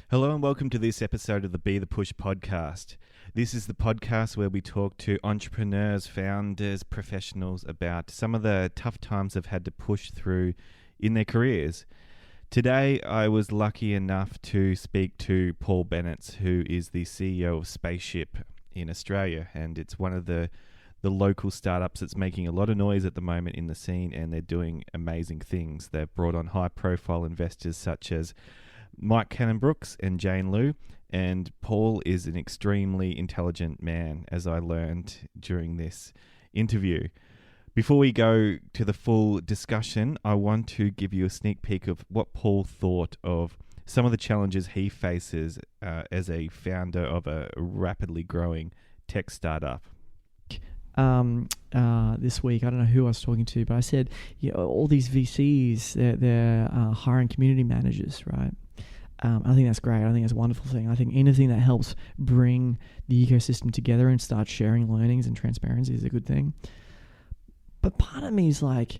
Hello and welcome to this episode of the Be the Push podcast. This is the podcast where we talk to entrepreneurs, founders, professionals about some of the tough times they've had to push through in their careers. Today, I was lucky enough to speak to Paul Bennetts, who is the CEO of Spaceship in Australia, and it's one of the local startups that's making a lot of noise at the moment in the scene, and they're doing amazing things. They've brought on high-profile investors such as Mike Cannon-Brookes and Jane Liu, and Paul is an extremely intelligent man, as I learned during this interview. Before we go to the full discussion, I want to give you a sneak peek of what Paul thought of some of the challenges he faces as a founder of a rapidly growing tech startup. This week, I don't know who I was talking to, but I said, all these VCs, they're hiring community managers, right? I think that's great. I think that's a wonderful thing. I think anything that helps bring the ecosystem together and start sharing learnings and transparency is a good thing. But part of me is like,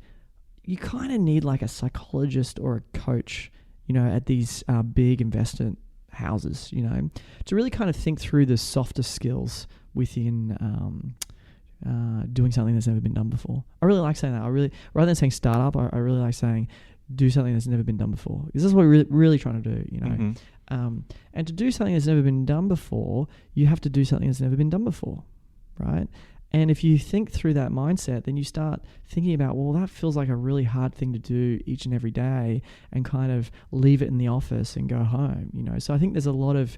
you kind of need like a psychologist or a coach, at these big investment houses, to really kind of think through the softer skills within doing something that's never been done before. I really like saying that. Rather than saying startup, I really like saying do something that's never been done before. Because that's what we're really trying to do, Mm-hmm. And to do something that's never been done before, you have to do something that's never been done before, right? And if you think through that mindset, then you start thinking about, well, that feels like a really hard thing to do each and every day, and kind of leave it in the office and go home, So I think there's a lot of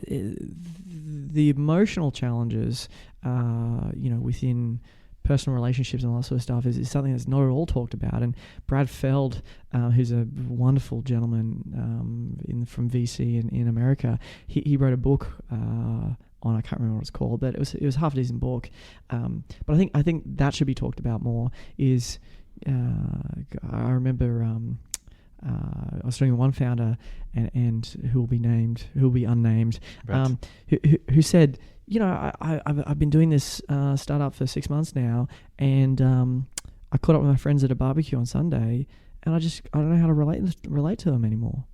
the emotional challenges, within personal relationships and all that sort of stuff is something that's not at all talked about. And Brad Feld, who's a wonderful gentleman from VC in America, he wrote a book on, I can't remember what it's called, but it was half a decent book. But I think that should be talked about more. I remember I was talking to one founder and who will be unnamed, Right. Who said, I've been doing this startup for 6 months now, and I caught up with my friends at a barbecue on Sunday, and I don't know how to relate to them anymore,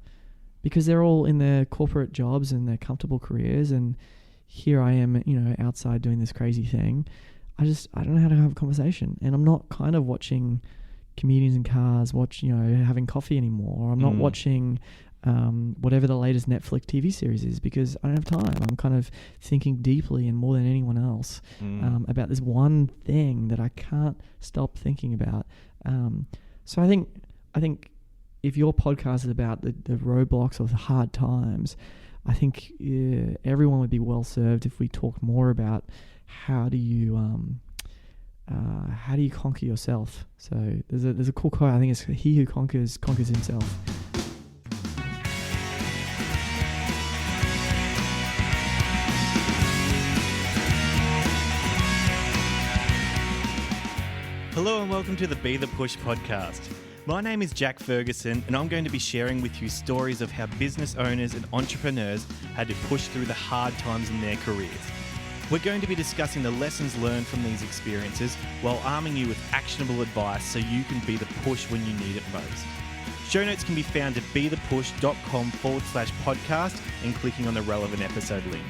because they're all in their corporate jobs and their comfortable careers, and here I am, outside doing this crazy thing. I don't know how to have a conversation, and I'm not kind of watching comedians in cars, having coffee anymore. I'm not watching whatever the latest Netflix TV series is, because I don't have time. I'm kind of thinking deeply and more than anyone else about this one thing that I can't stop thinking about. So I think if your podcast is about the roadblocks or the hard times, I think everyone would be well served if we talked more about how do you conquer yourself. So there's a cool quote. I think it's he who conquers himself. Hello and welcome to the Be the Push podcast. My name is Jack Ferguson, and I'm going to be sharing with you stories of how business owners and entrepreneurs had to push through the hard times in their careers. We're going to be discussing the lessons learned from these experiences while arming you with actionable advice so you can be the push when you need it most. Show notes can be found at bethepush.com/podcast and clicking on the relevant episode link.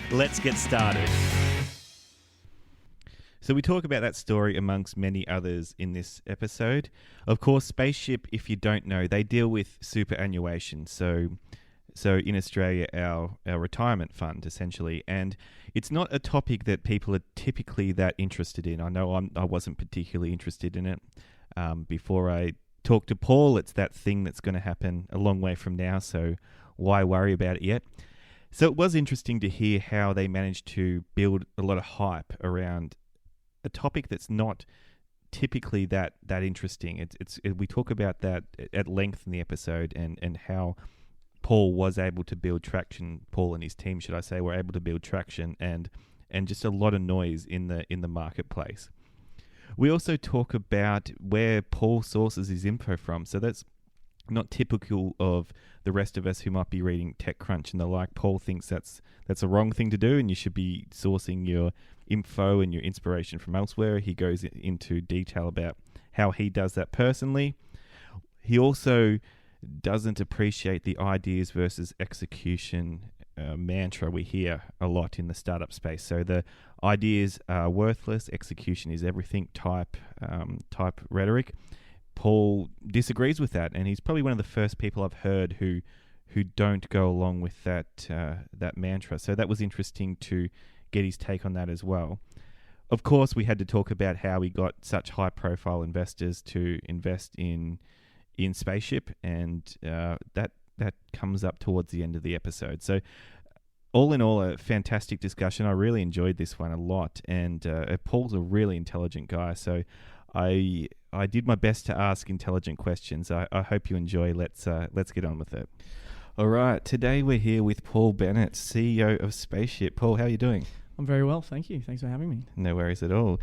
Let's get started. So we talk about that story amongst many others in this episode. Of course, Spaceship, if you don't know, they deal with superannuation. So in Australia, our retirement fund, essentially. And it's not a topic that people are typically that interested in. I know I wasn't particularly interested in it. Before I talked to Paul, it's that thing that's going to happen a long way from now, so why worry about it yet? So it was interesting to hear how they managed to build a lot of hype around a topic that's not typically that interesting. We talk about that at length in the episode, and how Paul was able to build traction. Paul and his team, should I say, were able to build traction and just a lot of noise in the marketplace. We also talk about where Paul sources his info from. So that's not typical of the rest of us who might be reading TechCrunch and the like. Paul thinks that's a wrong thing to do, and you should be sourcing your info and your inspiration from elsewhere. He goes into detail about how he does that personally. He also doesn't appreciate the ideas versus execution mantra we hear a lot in the startup space. So the ideas are worthless, execution is everything type rhetoric. Paul disagrees with that, and he's probably one of the first people I've heard who don't go along with that mantra. So that was interesting to get his take on that as well. Of course, we had to talk about how we got such high-profile investors to invest in Spaceship, and that comes up towards the end of the episode. So all in all, a fantastic discussion. I really enjoyed this one a lot, and Paul's a really intelligent guy, so I did my best to ask intelligent questions. I hope you enjoy. Let's get on with it. All right, today we're here with Paul Bennetts, CEO of Spaceship. Paul, how are you doing? I'm very well, thank you. Thanks for having me. No worries at all.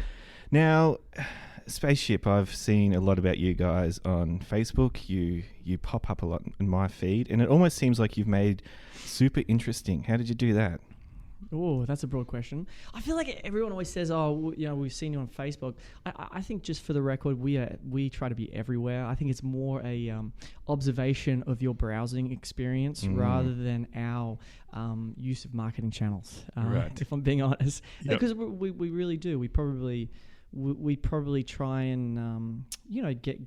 Now, Spaceship, I've seen a lot about you guys on Facebook. You pop up a lot in my feed, and it almost seems like you've made super interesting. How did you do that? Oh, that's a broad question. I feel like everyone always says, "Oh, we've seen you on Facebook." I think, just for the record, we try to be everywhere. I think it's more a observation of your browsing experience rather than our use of marketing channels. Right. If I'm being honest, Yep. because we really do. We probably try and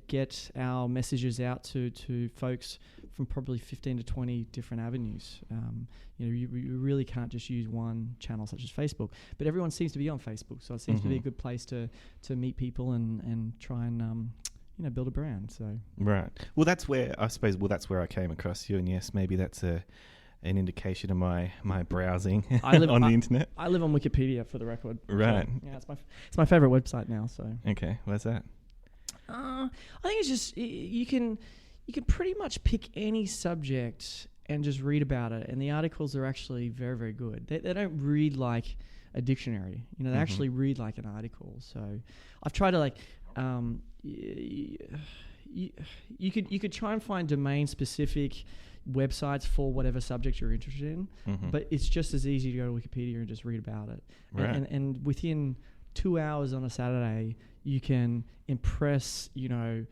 get our messages out to folks from probably 15 to 20 different avenues. You really can't just use one channel such as Facebook, but everyone seems to be on Facebook, so it seems to be a good place to meet people and try and build a brand. So right. Well, that's where I came across you, and yes, maybe that's an indication of my browsing on the internet. I live on Wikipedia, for the record. Right. So, yeah, it's my favorite website now. So okay, what's that? I think it's just you can pretty much pick any subject and just read about it, and the articles are actually very, very good. They don't read like a dictionary. They actually read like an article. So I've tried to you could try and find domain specific websites for whatever subject you're interested in, but it's just as easy to go to Wikipedia and just read about it. Right. And within 2 hours on a Saturday, you can impress a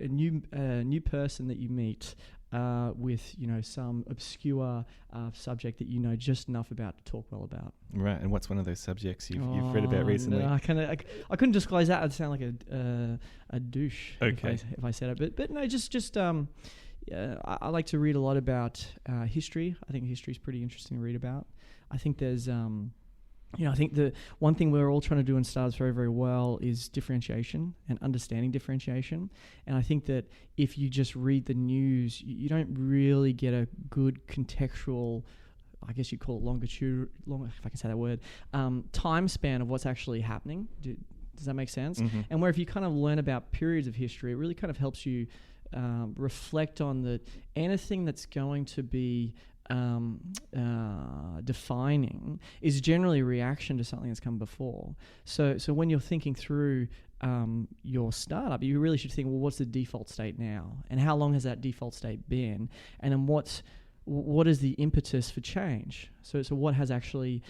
new person that you meet with some obscure subject that just enough about to talk well about. Right. And what's one of those subjects you've read about recently? No, I couldn't disclose that. I'd sound like a douche Okay. if I said it. But no, just I like to read a lot about history. I think history is pretty interesting to read about. I think there's I think the one thing we're all trying to do in startups very, very well is differentiation and understanding differentiation. And I think that if you just read the news, you don't really get a good contextual, I guess you'd call it longitude, if I can say that word, time span of what's actually happening. Does that make sense? And where if you kind of learn about periods of history, it really kind of helps you reflect on anything that's going to be defining is generally a reaction to something that's come before. So when you're thinking through your startup, you really should think, well, what's the default state now, and how long has that default state been, and then what is the impetus for change? So what has actually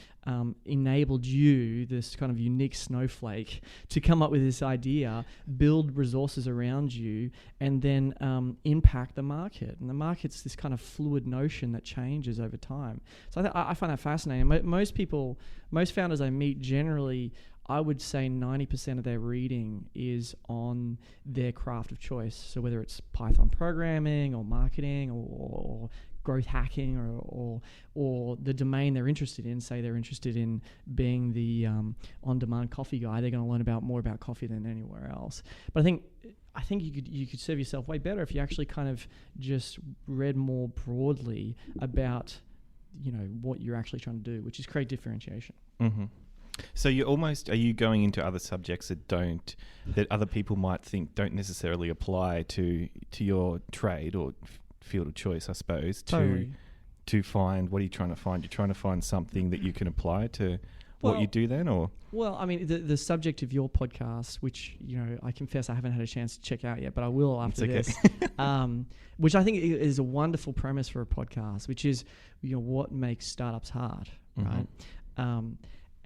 enabled you, this kind of unique snowflake, to come up with this idea, build resources around you, and then impact the market? And the market's this kind of fluid notion that changes over time. So I find that fascinating. Most founders I meet, generally, I would say 90% of their reading is on their craft of choice. So whether it's Python programming or marketing or growth hacking or the domain they're interested in. Say they're interested in being the on-demand coffee guy, they're going to learn more about coffee than anywhere else. But I think you could serve yourself way better if you actually kind of just read more broadly about what you're actually trying to do, which is create differentiation. Mm-hmm. So are you going into other subjects that other people might think don't necessarily apply to your trade or field of choice, I suppose, totally. to find, what are you trying to find? You're trying to find something that you can apply to what you do then, or? Well, I mean, the subject of your podcast, which, I confess I haven't had a chance to check out yet, but I will after this, which I think is a wonderful premise for a podcast, which is, what makes startups hard, right?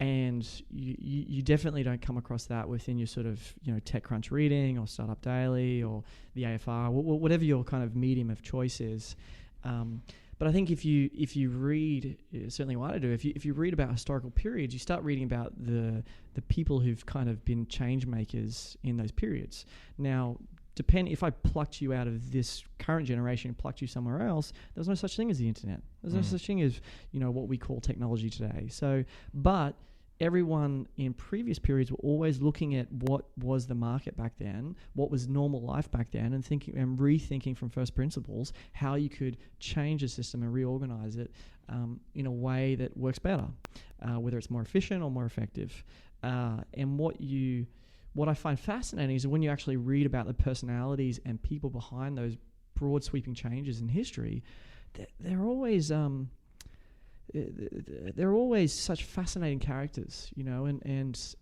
And you definitely don't come across that within your sort of, TechCrunch reading or Startup Daily or the AFR, whatever your kind of medium of choice is. But I think if you read, certainly what I do, if you read about historical periods, you start reading about the people who've kind of been change makers in those periods. Now, if I plucked you out of this current generation and plucked you somewhere else, there's no such thing as the internet. There's no such thing as, what we call technology today. So, but everyone in previous periods were always looking at what was the market back then, what was normal life back then, and thinking and rethinking from first principles how you could change the system and reorganize it in a way that works better, whether it's more efficient or more effective. And what I find fascinating is when you actually read about the personalities and people behind those broad sweeping changes in history, they're always such fascinating characters, and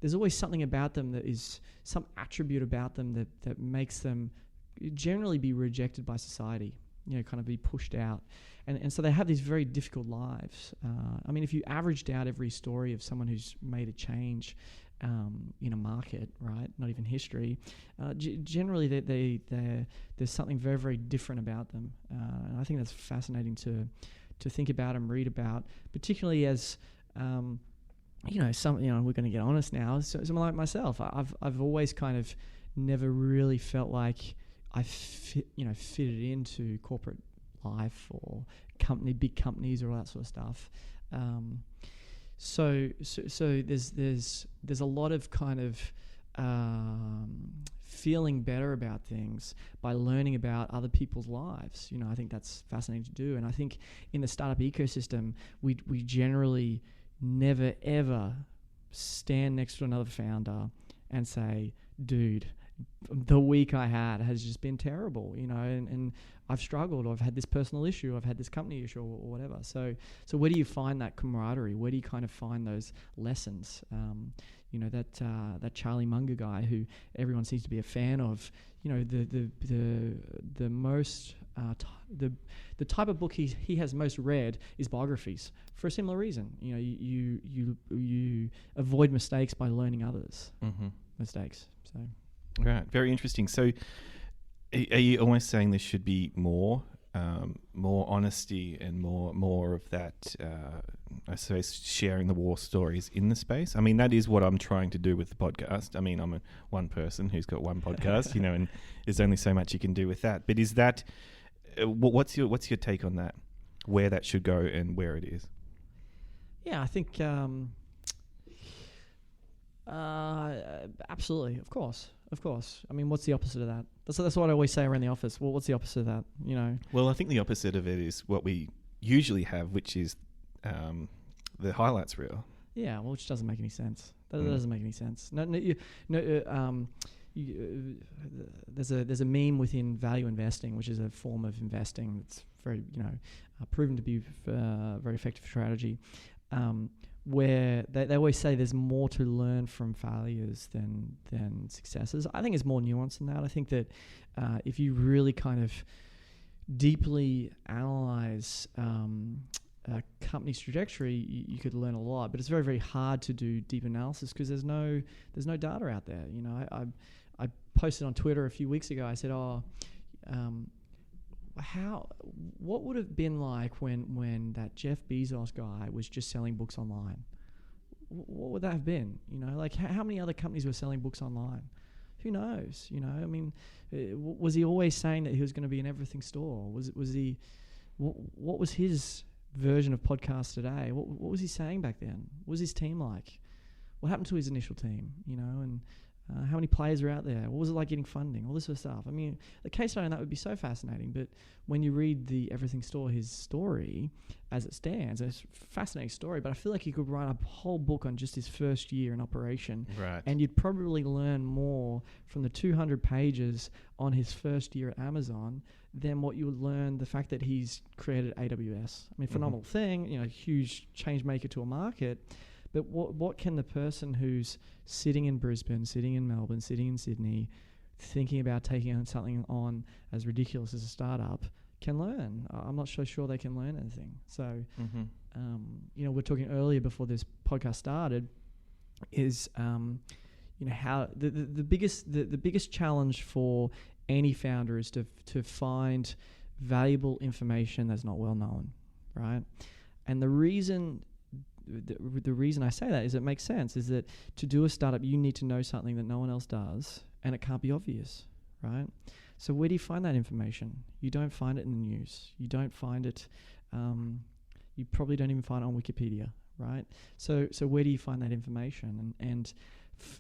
there's always something about them that is some attribute about them that makes them generally be rejected by society, kind of be pushed out. And so they have these very difficult lives. If you averaged out every story of someone who's made a change in a market, right? Not even history. Generally, there's something very, very different about them, and I think that's fascinating to think about and read about, particularly as we're going to get honest now. So someone like myself, I've always kind of never really felt like I fitted into corporate life or big companies or all that sort of stuff. So there's a lot of kind of feeling better about things by learning about other people's lives. I think that's fascinating to do. And I think in the startup ecosystem, we generally never ever stand next to another founder and say, dude, the week I had has just been terrible, and I've struggled, or I've had this personal issue, I've had this company issue, or whatever. So where do you find that camaraderie? Where do you kind of find those lessons? That Charlie Munger guy who everyone seems to be a fan of. The type of book he has most read is biographies for a similar reason. You avoid mistakes by learning others' mistakes. So. Right, very interesting. So, are you almost saying there should be more honesty and more of that? I suppose sharing the war stories in the space. That is what I'm trying to do with the podcast. I'm one person who's got one podcast, and there's only so much you can do with that. But is that what's your take on that? Where that should go and where it is? Yeah, I think absolutely, of course. What's the opposite of that? That's what I always say around the office. Well, what's the opposite of that? Well, I think the opposite of it is what we usually have, which is the highlights reel. Yeah, well, which doesn't make any sense. That doesn't make any sense. There's a meme within value investing, which is a form of investing that's very proven to be very effective strategy. Where they always say there's more to learn from failures than successes. I think it's more nuanced than that. I think that if you really kind of deeply analyze a company's trajectory, you could learn a lot. But it's very, very hard to do deep analysis because there's no data out there. I posted on Twitter a few weeks ago. I said, what would have been like when that Jeff Bezos guy was just selling books online? What would that have been? How many other companies were selling books online? Who knows? Was he always saying that he was going to be in everything store? Was he? What was his version of podcast today? What was he saying back then? What was his team like? What happened to his initial team? And how many players are out there? What was it like getting funding? All this sort of stuff. The case study on that would be so fascinating. But when you read the Everything Store, his story as it stands, it's a fascinating story. But I feel like he could write a whole book on just his first year in operation. Right. And you'd probably learn more from the 200 pages on his first year at Amazon than what you would learn the fact that he's created AWS. Phenomenal thing, huge change maker to a market. But what can the person who's sitting in Brisbane, sitting in Melbourne, sitting in Sydney, thinking about taking something on as ridiculous as a startup can learn? I'm not so sure they can learn anything. So we're talking earlier before this podcast started, is how the biggest challenge for any founder is to find valuable information that's not well known, right? And the reason I say that is it makes sense, is that to do a startup, you need to know something that no one else does, and it can't be obvious, right? So where do you find that information? You don't find it in the news. You don't find it, you probably don't even find it on Wikipedia, right? So where do you find that information? And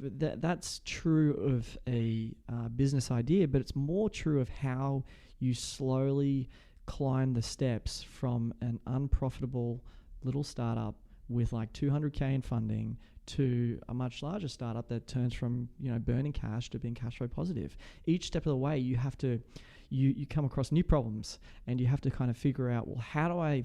that's true of a business idea, but it's more true of how you slowly climb the steps from an unprofitable little startup with like 200K in funding to a much larger startup that turns from burning cash to being cash flow positive. Each step of the way, you have to you come across new problems, and you have to kind of figure out, well, how do I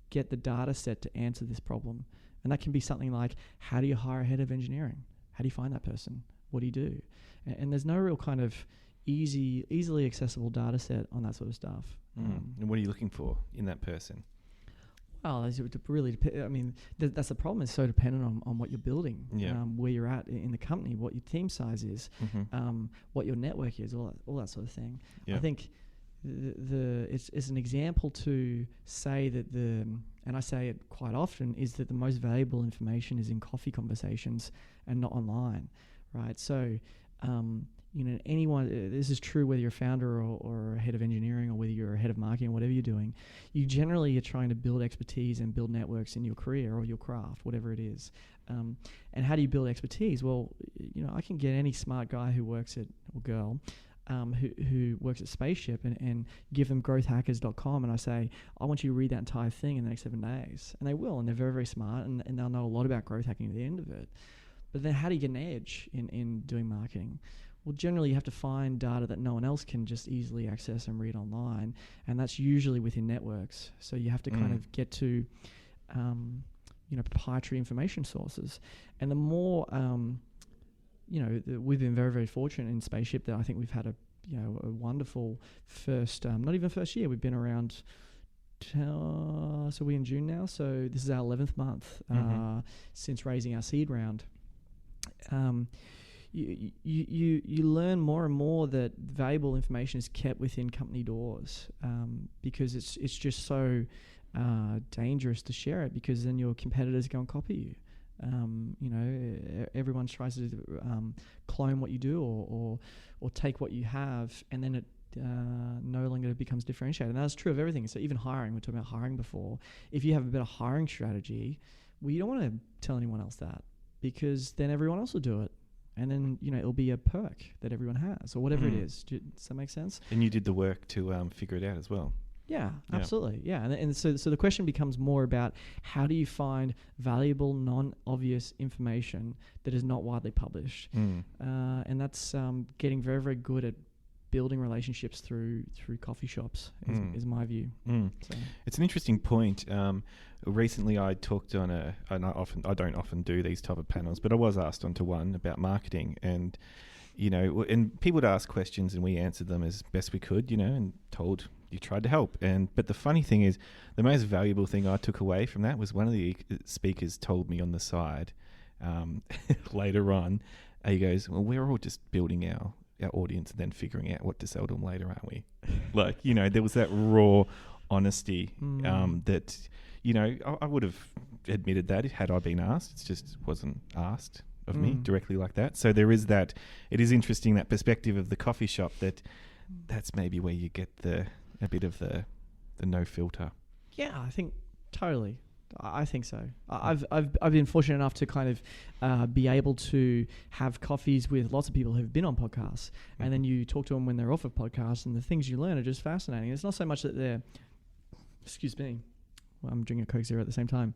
get the data set to answer this problem? And that can be something like, how do you hire a head of engineering? How do you find that person? What do you do? And there's no real kind of easily accessible data set on that sort of stuff. And what are you looking for in that person? Well, it really I mean, that's the problem. It's so dependent on what you're building, where you're at in the company, what your team size is, what your network is, all that sort of thing. I think it's an example to say that and I say it quite often, is that the most valuable information is in coffee conversations and not online, right? So, anyone, this is true whether you're a founder or a head of engineering, or whether you're a head of marketing, or whatever you're doing, you generally are trying to build expertise and build networks in your career or your craft, whatever it is. And how do you build expertise? Well, I can get any smart guy who works at, or girl, who works at Spaceship and give them growthhackers.com, and I say, I want you to read that entire thing in the next 7 days. And they will, and they're very, very smart, and they'll know a lot about growth hacking at the end of it. But then how do you get an edge in doing marketing? Well, generally you have to find data that no one else can just easily access and read online, and that's usually within networks. So you have to kind of get to proprietary information sources. And the more we've been very, very fortunate in Spaceship that I think we've had a wonderful first, not even first year. We've been around, so we're in June now. So this is our 11th month since raising our seed round. You learn more and more that valuable information is kept within company doors, because it's just so dangerous to share it, because then your competitors go and copy you. Everyone tries to clone what you do or take what you have, and then it no longer becomes differentiated. And that's true of everything. So even hiring, we were talking about hiring before. If you have a better hiring strategy, well, you don't want to tell anyone else that, because then everyone else will do it. And then, it'll be a perk that everyone has, or whatever it is. Does that make sense? And you did the work to figure it out as well. Yeah, absolutely. Yeah. And so the question becomes more about, how do you find valuable, non-obvious information that is not widely published? And that's getting very, very good at building relationships through coffee shops is my view. So. It's an interesting point. Recently I talked on I don't often do these type of panels, but I was asked onto one about marketing, and and people would ask questions and we answered them as best we could, and told you tried to help. But the funny thing is, the most valuable thing I took away from that was one of the speakers told me on the side later on, he goes, well, we're all just building our audience and then figuring out what to sell to them later, aren't we? Like, there was that raw honesty that, I would have admitted that had I been asked. It just wasn't asked of me directly like that. So there is that. It is interesting, that perspective of the coffee shop, that's maybe where you get a bit of the no filter. Yeah, I think totally. I think so. I've been fortunate enough to kind of be able to have coffees with lots of people who've been on podcasts, and then you talk to them when they're off of podcasts, and the things you learn are just fascinating. It's not so much that they're, excuse me, I'm drinking a Coke Zero at the same time.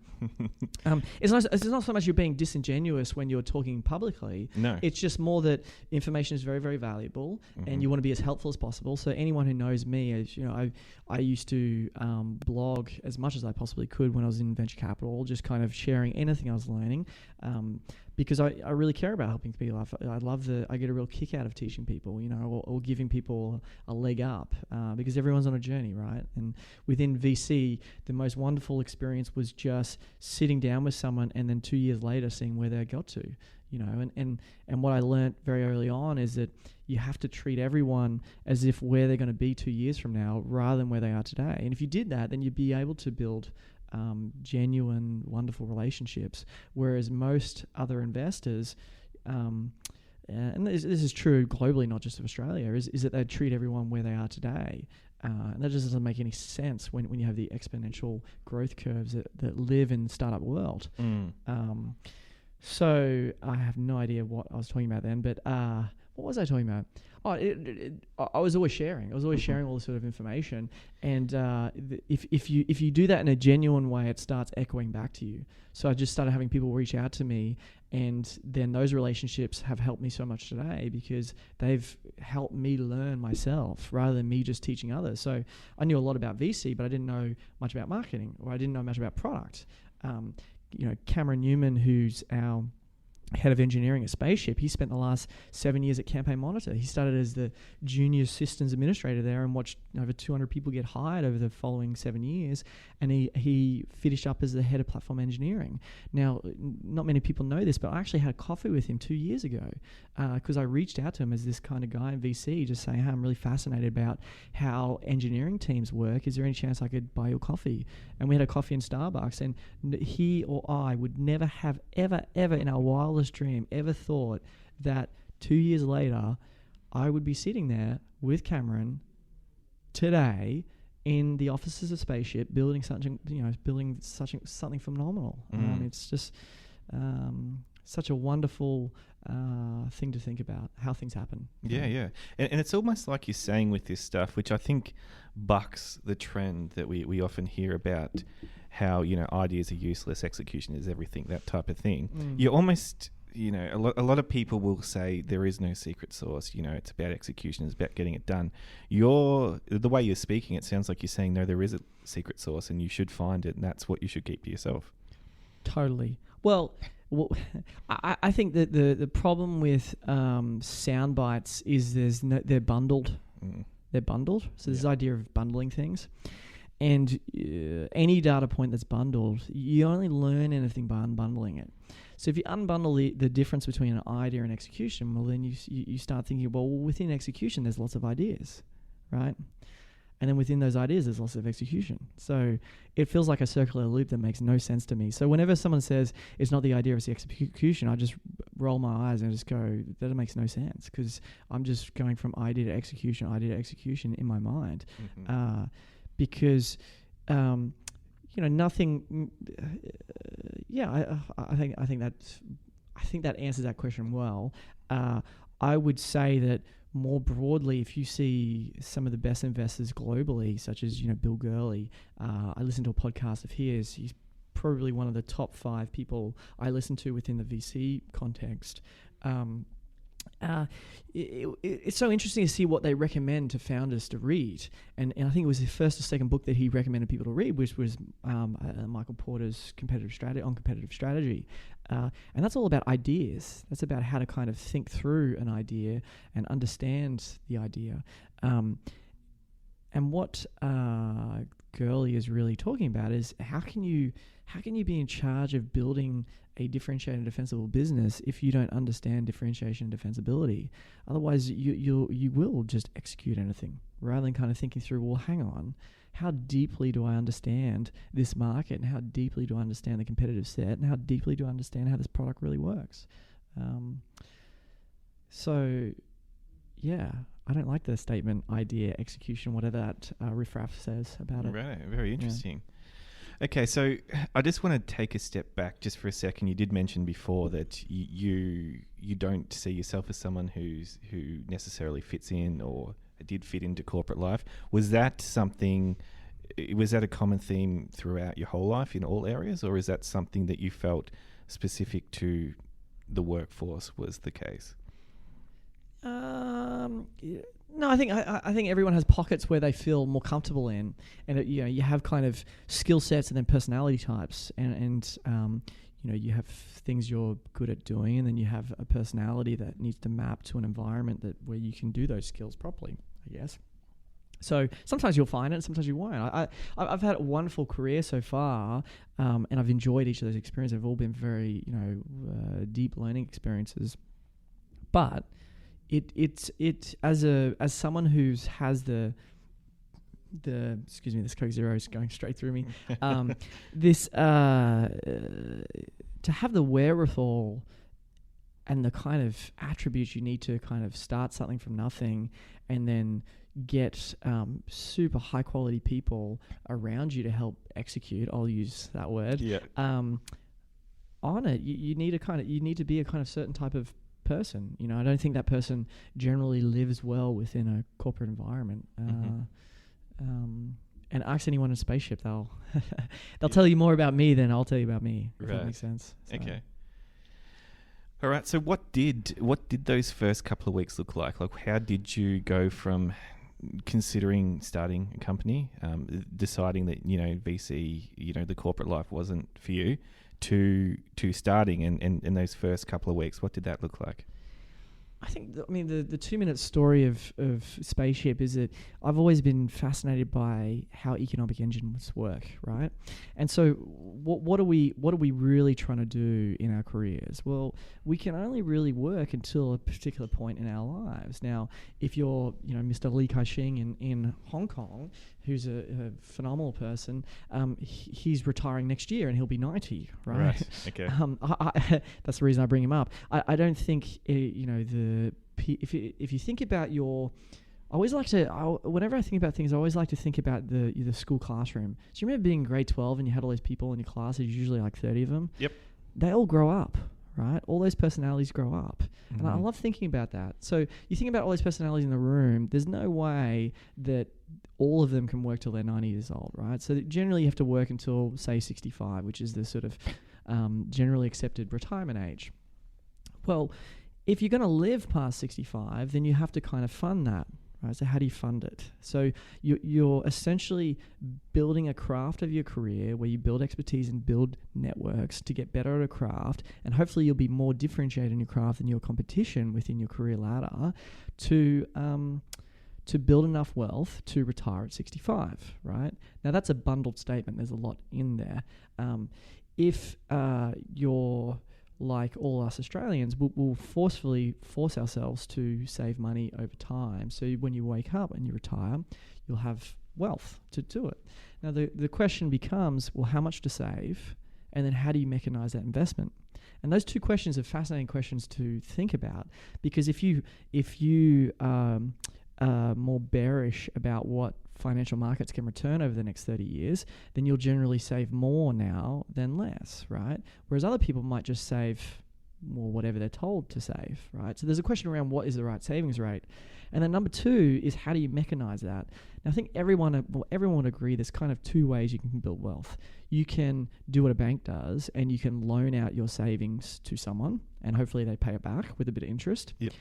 It's not so much you're being disingenuous when you're talking publicly. No. It's just more that information is very, very valuable, and you want to be as helpful as possible. So anyone who knows me, as I used to blog as much as I possibly could when I was in venture capital, just kind of sharing anything I was learning. because I really care about helping people. I get a real kick out of teaching people, or giving people a leg up, because everyone's on a journey, right? And within VC, the most wonderful experience was just sitting down with someone and then 2 years later seeing where they got to, and what I learned very early on is that you have to treat everyone as if where they're going to be 2 years from now rather than where they are today. And if you did that, then you'd be able to build genuine, wonderful relationships. Whereas most other investors, and this is true globally, not just of Australia, is that they treat everyone where they are today. And that just doesn't make any sense when you have the exponential growth curves that live in the startup world. So I have no idea what I was talking about then, but what was I talking about? I was always sharing. I was always sharing all this sort of information, and if you do that in a genuine way, it starts echoing back to you. So I just started having people reach out to me, and then those relationships have helped me so much today because they've helped me learn myself rather than me just teaching others. So I knew a lot about VC, but I didn't know much about marketing, or I didn't know much about product. Cameron Newman, who's our head of engineering at Spaceship, he spent the last 7 years at Campaign Monitor. He started as the junior systems administrator there and watched over 200 people get hired over the following 7 years. And he finished up as the head of platform engineering. Now, not many people know this, but I actually had coffee with him 2 years ago because I reached out to him as this kind of guy in VC, just saying, hey, I'm really fascinated about how engineering teams work. Is there any chance I could buy your coffee? And we had a coffee in Starbucks, and he or I would never have ever in our wildest dream ever thought that 2 years later I would be sitting there with Cameron today in the offices of Spaceship building something phenomenal. It's just such a wonderful thing to think about, how things happen. Yeah. And it's almost like you're saying with this stuff, which I think bucks the trend that we often hear about, how, ideas are useless, execution is everything, that type of thing. You almost, a lot of people will say there is no secret sauce, it's about execution, it's about getting it done. The way you're speaking, it sounds like you're saying, no, there is a secret sauce and you should find it, and that's what you should keep to yourself. Totally. Well, I think that the problem with sound bites is they're bundled. They're bundled. So there's this idea of bundling things. And any data point that's bundled, you only learn anything by unbundling it. So if you unbundle the difference between an idea and execution, well, then you start thinking, well, within execution, there's lots of ideas, right? And then within those ideas, there's lots of execution. So it feels like a circular loop that makes no sense to me. So whenever someone says it's not the idea, it's the execution, I just roll my eyes and just go, that makes no sense, because I'm just going from idea to execution in my mind. Because, nothing. I think that answers that question well. I would say that more broadly, if you see some of the best investors globally, such as Bill Gurley, I listened to a podcast of his. He's probably one of the top 5 people I listen to within the VC context. It's so interesting to see what they recommend to founders to read, and I think it was the first or second book that he recommended people to read, which was Michael Porter's competitive strategy, and that's all about ideas. That's about how to kind of think through an idea and understand the idea, and what Gurley is really talking about is how can you be in charge of building a differentiated and defensible business if you don't understand differentiation and defensibility? Otherwise, you will just execute anything rather than kind of thinking through, well, hang on, how deeply do I understand this market, and how deeply do I understand the competitive set, and how deeply do I understand how this product really works? So, yeah, I don't like the statement, idea, execution, whatever that riffraff says about it. Right, very interesting. Yeah. Okay, so I just want to take a step back just for a second. You did mention before that you don't see yourself as someone who necessarily fits in or did fit into corporate life. Was that a common theme throughout your whole life in all areas, or is that something that you felt specific to the workforce was the case? No, I think everyone has pockets where they feel more comfortable in, and you have kind of skill sets and then personality types, and you have things you're good at doing, and then you have a personality that needs to map to an environment where you can do those skills properly, I guess. So sometimes you'll find it, sometimes you won't. I've had a wonderful career so far, and I've enjoyed each of those experiences. They've all been very, deep learning experiences. But it as someone who's has the excuse me, this Coke Zero is going straight through me. To have the wherewithal and the kind of attributes you need to kind of start something from nothing, and then get super high quality people around you to help execute. I'll use that word. Yeah. On it, you need to be a kind of certain type of person. I don't think that person generally lives well within a corporate environment. And ask anyone in Spaceship, they'll tell you more about me than I'll tell you about me. If that makes sense. So. Okay. All right. So what did those first couple of weeks look like? Like, how did you go from considering starting a company, deciding that VC, the corporate life wasn't for you, to starting and those first couple of weeks? What did that look like? I think, the 2-minute story of Spaceship is that I've always been fascinated by how economic engines work, right? And so what are we really trying to do in our careers? Well, we can only really work until a particular point in our lives. Now, if you're, Mr. Li Ka-shing in Hong Kong, who's a phenomenal person, he's retiring next year and he'll be 90, right? Okay. That's the reason I bring him up. I don't think, if you think about whenever I think about things, I always like to think about the school classroom. So you remember being in grade 12 and you had all those people in your class, there's usually like 30 of them? Yep. They all grow up, right? All those personalities grow up. Mm-hmm. And I love thinking about that. So you think about all those personalities in the room, there's no way that all of them can work till they're 90 years old, right? So generally you have to work until, say, 65, which is the sort of generally accepted retirement age. Well, if you're going to live past 65, then you have to kind of fund that, right? So how do you fund it? So you're essentially building a craft of your career where you build expertise and build networks to get better at a craft, and hopefully you'll be more differentiated in your craft than your competition within your career ladder to build enough wealth to retire at 65, right? Now that's a bundled statement. There's a lot in there. If you're like all us Australians, we'll force ourselves to save money over time. So when you wake up and you retire, you'll have wealth to do it. Now the question becomes, well, how much to save? And then how do you mechanize that investment? And those two questions are fascinating questions to think about, because if you are more bearish about what financial markets can return over the next 30 years, then you'll generally save more now than less, right? Whereas other people might just save whatever they're told to save, right? So there's a question around what is the right savings rate. And then number two is, how do you mechanize that? Now I think everyone would agree there's kind of two ways you can build wealth. You can do what a bank does, and you can loan out your savings to someone, and hopefully they pay it back with a bit of interest. Yep.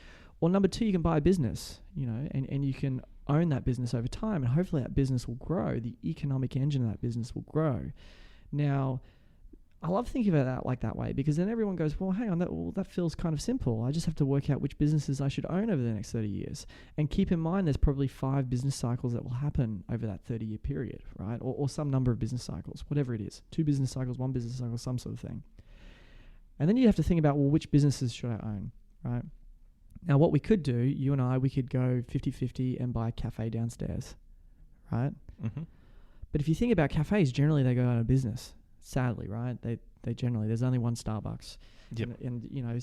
Or number two, you can buy a business, and you can own that business over time, and hopefully that business will grow. The economic engine of that business will grow. Now, I love thinking about that that way, because then everyone goes, well, hang on, that feels kind of simple. I just have to work out which businesses I should own over the next 30 years. And keep in mind, there's probably 5 business cycles that will happen over that 30-year period, right? Or some number of business cycles, whatever it is. 2 business cycles, 1 business cycle, some sort of thing. And then you have to think about, well, which businesses should I own, right? Now, what we could do, you and I, we could go 50-50 and buy a cafe downstairs, right? Mm-hmm. But if you think about cafes, generally they go out of business, sadly, right? They generally, there's only one Starbucks. Yep. And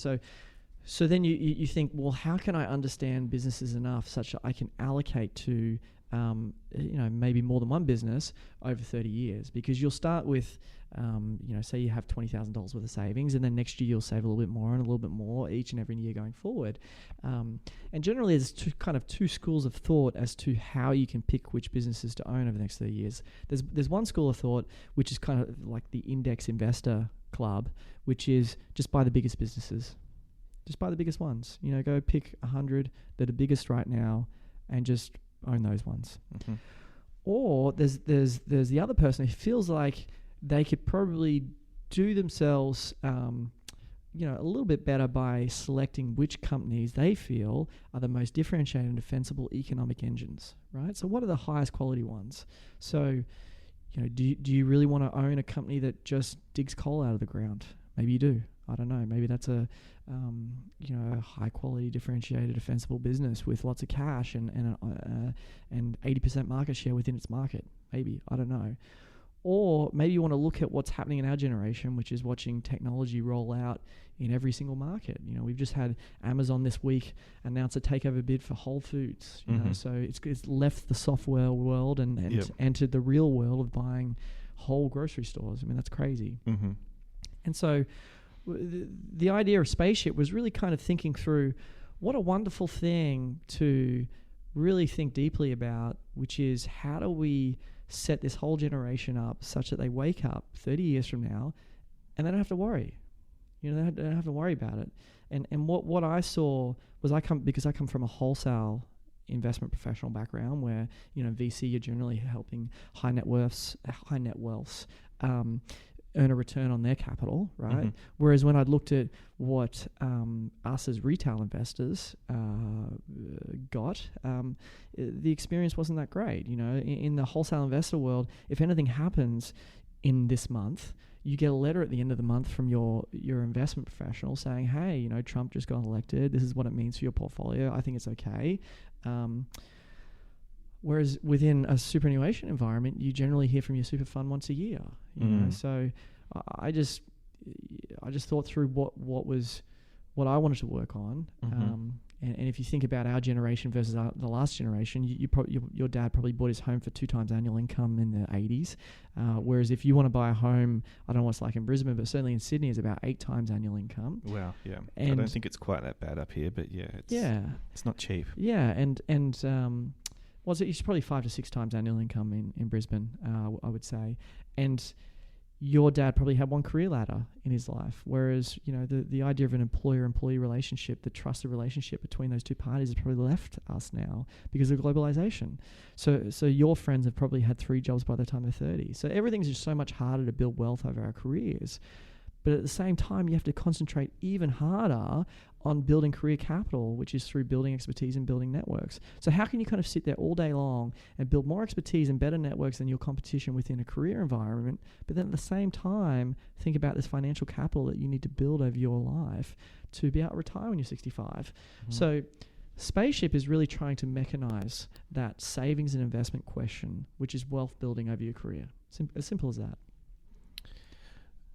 so then you think, well, how can I understand businesses enough such that I can allocate to, maybe more than one business over 30 years? Because you'll start with, say you have $20,000 worth of savings, and then next year you'll save a little bit more and a little bit more each and every year going forward. And generally there's two schools of thought as to how you can pick which businesses to own over the next 30 years. There's one school of thought, which is kind of like the index investor club, which is just buy the biggest businesses. Just buy the biggest ones. Go pick 100 that are biggest right now and just own those ones. Mm-hmm. Or there's the other person who feels like they could probably do themselves a little bit better by selecting which companies they feel are the most differentiated and defensible economic engines, right? So what are the highest quality ones? So, do you really want to own a company that just digs coal out of the ground? Maybe you do. I don't know. Maybe that's a high quality, differentiated, defensible business with lots of cash and 80% market share within its market. Maybe, I don't know. Or maybe you want to look at what's happening in our generation, which is watching technology roll out in every single market. We've just had Amazon this week announce a takeover bid for Whole Foods. So it's left the software world and entered the real world of buying whole grocery stores. I mean, that's crazy. Mm-hmm. And so the idea of Spaceship was really kind of thinking through what a wonderful thing to really think deeply about, which is how do we set this whole generation up such that they wake up 30 years from now and they don't have to worry. They don't have to worry about it. And what I saw was because I come from a wholesale investment professional background where, VC, you're generally helping high net wealths earn a return on their capital, right? Mm-hmm. Whereas when I'd looked at what us as retail investors got, the experience wasn't that great. In the wholesale investor world, if anything happens in this month, you get a letter at the end of the month from your investment professional saying, hey, Trump just got elected. This is what it means for your portfolio. I think it's okay. Whereas within a superannuation environment, you generally hear from your super fund once a year. You know? So I just thought through what I wanted to work on. Mm-hmm. And if you think about our generation versus the last generation, your dad probably bought his home for 2 times annual income in the 80s. Whereas if you want to buy a home, I don't know what it's like in Brisbane, but certainly in Sydney, it's about 8 times annual income. Wow, yeah. And I don't think it's quite that bad up here, but it's not cheap. Yeah, it's probably 5 to 6 times annual income in Brisbane, I would say. And your dad probably had one career ladder in his life, whereas the idea of an employer-employee relationship, the trusted relationship between those two parties, has probably left us now because of globalization. So your friends have probably had 3 jobs by the time they're 30. So everything's just so much harder to build wealth over our careers. But at the same time, you have to concentrate even harder on building career capital, which is through building expertise and building networks. So how can you kind of sit there all day long and build more expertise and better networks than your competition within a career environment, but then at the same time, think about this financial capital that you need to build over your life to be able to retire when you're 65. Mm-hmm. So Spaceship is really trying to mechanize that savings and investment question, which is wealth building over your career. As simple as that.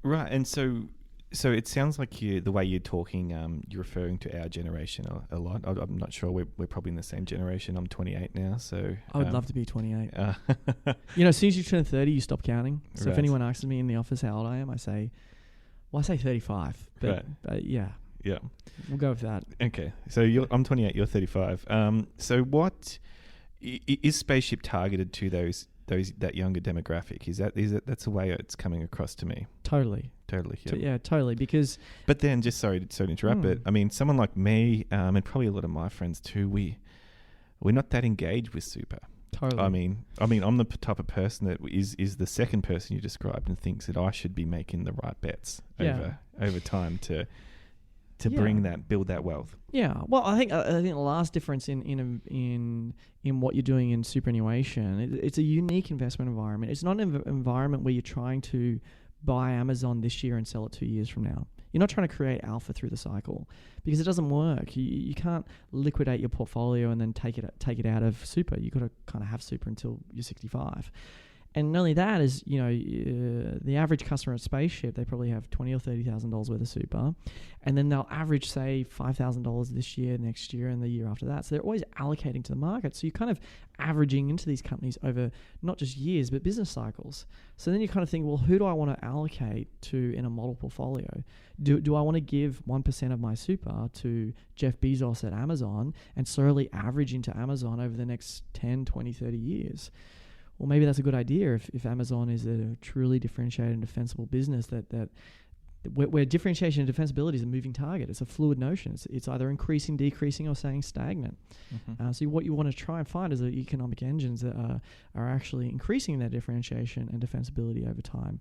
Right, and so it sounds like the way you're talking, you're referring to our generation a lot. I'm not sure we're probably in the same generation. I'm 28 now, so I would love to be 28. As soon as you turn 30, you stop counting. So right. If anyone asks me in the office how old I am, I say 35. But yeah, we'll go with that. Okay, so I'm 28. You're 35. So what is Spaceship targeted to that younger demographic? Is that's the way it's coming across to me? Totally. Yeah. Totally. Because, but then, just sorry to interrupt, but I mean, someone like me, and probably a lot of my friends too, we're not that engaged with super. Totally. I mean, I'm the type of person that is the second person you described and thinks that I should be making the right bets over time to build that wealth. Yeah. Well, I think the last difference in what you're doing in superannuation, it's a unique investment environment. It's not an environment where you're trying to buy Amazon this year and sell it 2 years from now. You're not trying to create alpha through the cycle because it doesn't work. You can't liquidate your portfolio and then take it out of super. You've got to kind of have super until you're 65. And not only that is, the average customer at Spaceship, they probably have $20,000 or $30,000 worth of super, and then they'll average, say, $5,000 this year, next year, and the year after that. So they're always allocating to the market. So you're kind of averaging into these companies over not just years, but business cycles. So then you kind of think, well, who do I want to allocate to in a model portfolio? Do I want to give 1% of my super to Jeff Bezos at Amazon and slowly average into Amazon over the next 10, 20, 30 years? Well, maybe that's a good idea if Amazon is a truly differentiated and defensible business where differentiation and defensibility is a moving target. It's a fluid notion. It's either increasing, decreasing, or staying stagnant. Mm-hmm. So what you want to try and find is the economic engines that are actually increasing their differentiation and defensibility over time.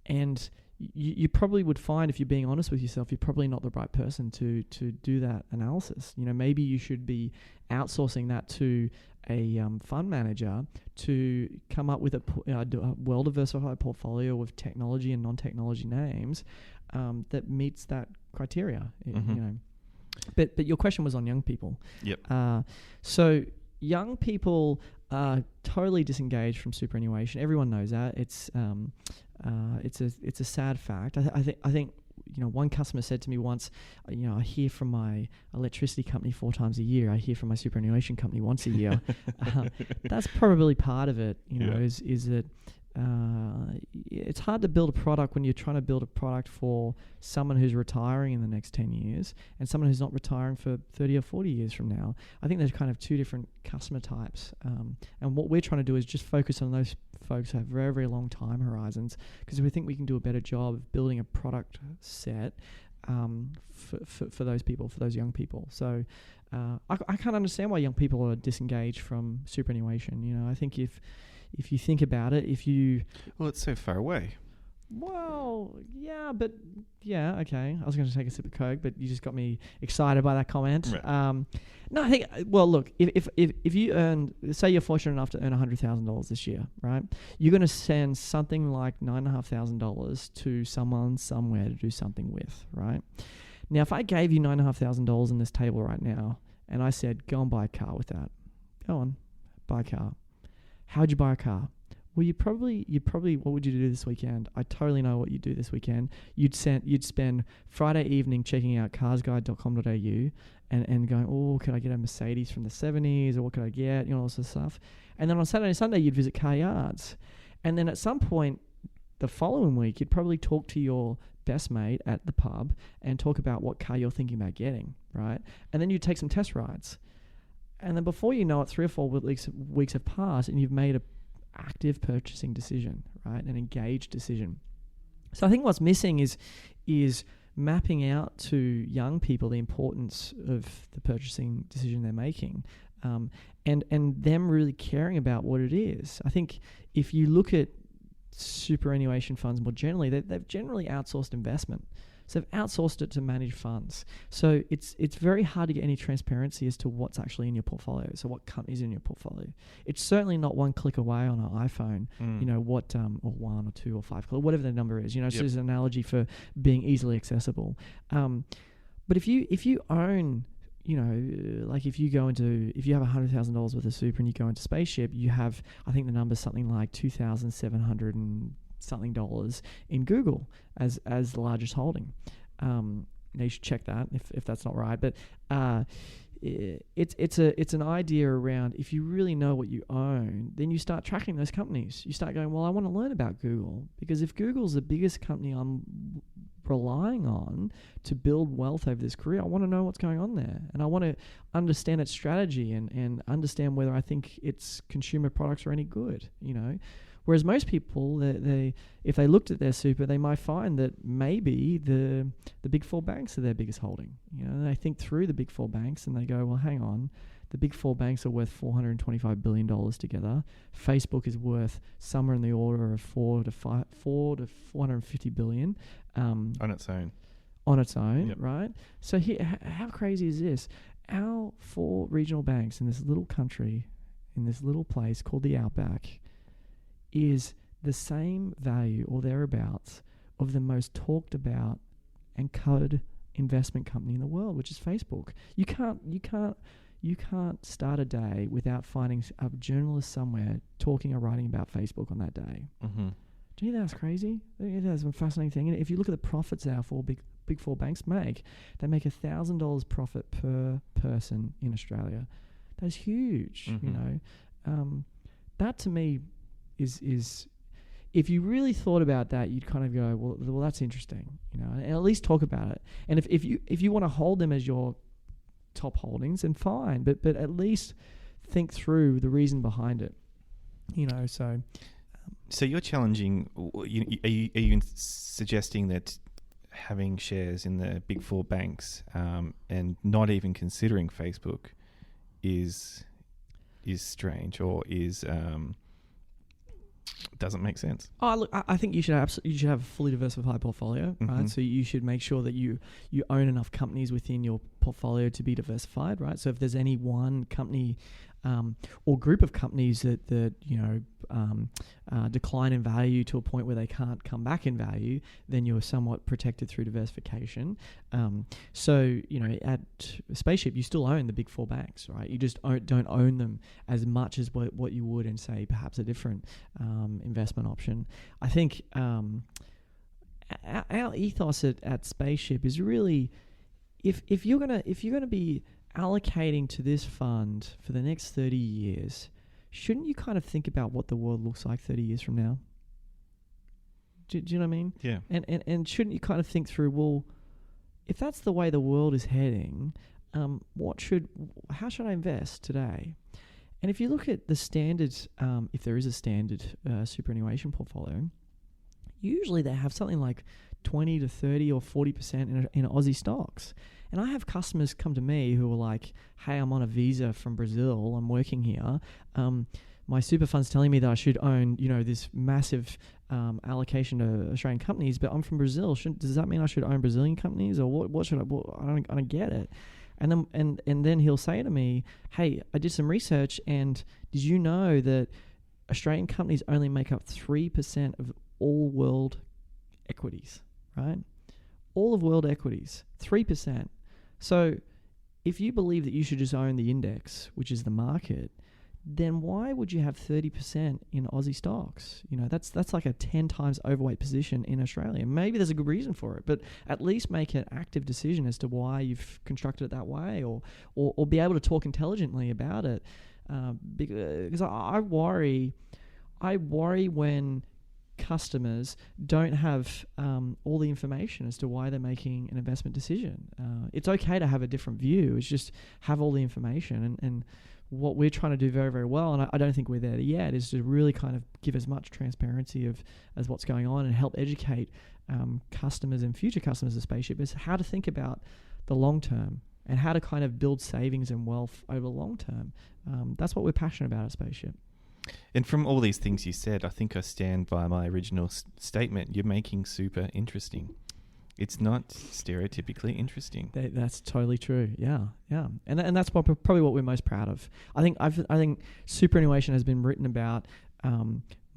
And you probably would find, if you're being honest with yourself, you're probably not the right person to do that analysis. Maybe you should be outsourcing that to a fund manager to come up with a well-diversified portfolio of technology and non-technology names that meets that criteria. But your question was on young people. Yep. So young people are totally disengaged from superannuation. Everyone knows that. It's a sad fact. I think one customer said to me once, I hear from my electricity company 4 times a year. I hear from my superannuation company once a year. That's probably part of it. Is that it's hard to build a product when you're trying to build a product for someone who's retiring in the next 10 years and someone who's not retiring for 30 or 40 years from now. I think there's kind of 2 different customer types. And what we're trying to do is just focus on those folks who have very, very long time horizons, because we think we can do a better job of building a product set for those people, for those young people. So I can't understand why young people are disengaged from superannuation. I think if you think about it, Well, it's so far away. Well, yeah, but yeah, okay. I was going to take a sip of Coke, but you just got me excited by that comment. Right. No, I think, well, look, if you earn, say you're fortunate enough to earn $100,000 this year, right? You're going to send something like $9,500 to someone somewhere to do something with, right? Now, if I gave you $9,500 on this table right now, and I said, go and buy a car with that. Go on, buy a car. How'd you buy a car? Well, you'd probably, what would you do this weekend? I totally know what you'd do this weekend. You'd spend Friday evening checking out carsguide.com.au and going, oh, could I get a Mercedes from the 70s, or what could I get? All sorts of stuff. And then on Saturday and Sunday, you'd visit car yards. And then at some point the following week, you'd probably talk to your best mate at the pub and talk about what car you're thinking about getting, right? And then you'd take some test rides. And then before you know it, 3 or 4 weeks have passed and you've made a active purchasing decision, right? An engaged decision. So I think what's missing is mapping out to young people the importance of the purchasing decision they're making, and them really caring about what it is. I think if you look at superannuation funds more generally, they've generally outsourced investment. So they've outsourced it to manage funds. So it's very hard to get any transparency as to what's actually in your portfolio. So what company's in your portfolio. It's certainly not one click away on an iPhone, what, or 1 or 2 or 5, whatever the number is, so there's an analogy for being easily accessible. But if you own, like if you have $100,000 worth of super and you go into Spaceship, you have, I think the number's something like $2,700 and something dollars in Google as the largest holding. Now you should check that if that's not right, but it's an idea around, if you really know what you own, then you start tracking those companies. You start going, well, I want to learn about Google, because if Google's the biggest company I'm relying on to build wealth over this career, I want to know what's going on there, and I want to understand its strategy and understand whether I think its consumer products are any good. Whereas most people, if they looked at their super, they might find that maybe the big 4 banks are their biggest holding. They think through the big 4 banks and they go, well, hang on, the big 4 banks are worth $425 billion together. Facebook is worth somewhere in the order of $4 to $450 billion on its own. On its own, yep. Right? So here, how crazy is this? Our 4 regional banks in this little country, in this little place called the Outback, is the same value or thereabouts of the most talked about and covered investment company in the world, which is Facebook. You can't start a day without finding a journalist somewhere talking or writing about Facebook on that day. Mm-hmm. Do you think that's crazy? I think that's a fascinating thing. And if you look at the profits our big 4 banks make, they make $1,000 profit per person in Australia. That's huge. Mm-hmm. That to me is if you really thought about that, you'd kind of go, well, that's interesting, and at least talk about it. And if you want to hold them as your top holdings, then fine, but at least think through the reason behind it, So you're challenging. Are you suggesting that having shares in the big 4 banks and not even considering Facebook is strange, or is Doesn't make sense. Oh, look, I think you should have a fully diversified portfolio, right? So you should make sure that you own enough companies within your portfolio to be diversified, right? So if there's any one company or group of companies that decline in value to a point where they can't come back in value, then you're somewhat protected through diversification. So at Spaceship, you still own the big four banks, right? You just don't own them as much as what you would in, say, perhaps a different investment option. I think our ethos at Spaceship is really, if you're gonna be allocating to this fund for the next 30 years, shouldn't you kind of think about what the world looks like 30 years from now? Do you know what I mean? Yeah. And shouldn't you kind of think through, well, if that's the way the world is heading, how should I invest today? And if you look at the standards, if there is a standard superannuation portfolio, usually they have something like 20 to 30 or 40% in Aussie stocks. And I have customers come to me who are like, hey, I'm on a visa from Brazil. I'm working here. My super fund's telling me that I should own, this massive allocation to Australian companies, but I'm from Brazil. Does that mean I should own Brazilian companies, or what should I? I don't get it. And then he'll say to me, hey, I did some research, and did you know that Australian companies only make up 3% of all world equities, right? All of world equities, 3%. So if you believe that you should just own the index, which is the market, then why would you have 30% in Aussie stocks? That's like a 10 times overweight position in Australia. Maybe there's a good reason for it, but at least make an active decision as to why you've constructed it that way, or be able to talk intelligently about it. Because I worry when customers don't have all the information as to why they're making an investment decision. It's okay to have a different view. It's just have all the information. And what we're trying to do very, very well, and I don't think we're there yet, is to really kind of give as much transparency as what's going on and help educate customers and future customers of Spaceship as how to think about the long term and how to kind of build savings and wealth over the long term. That's what we're passionate about at Spaceship. And from all these things you said, I think I stand by my original statement. You're making super interesting. It's not stereotypically interesting. That's totally true. Yeah. And that's probably what we're most proud of. I think superannuation has been written about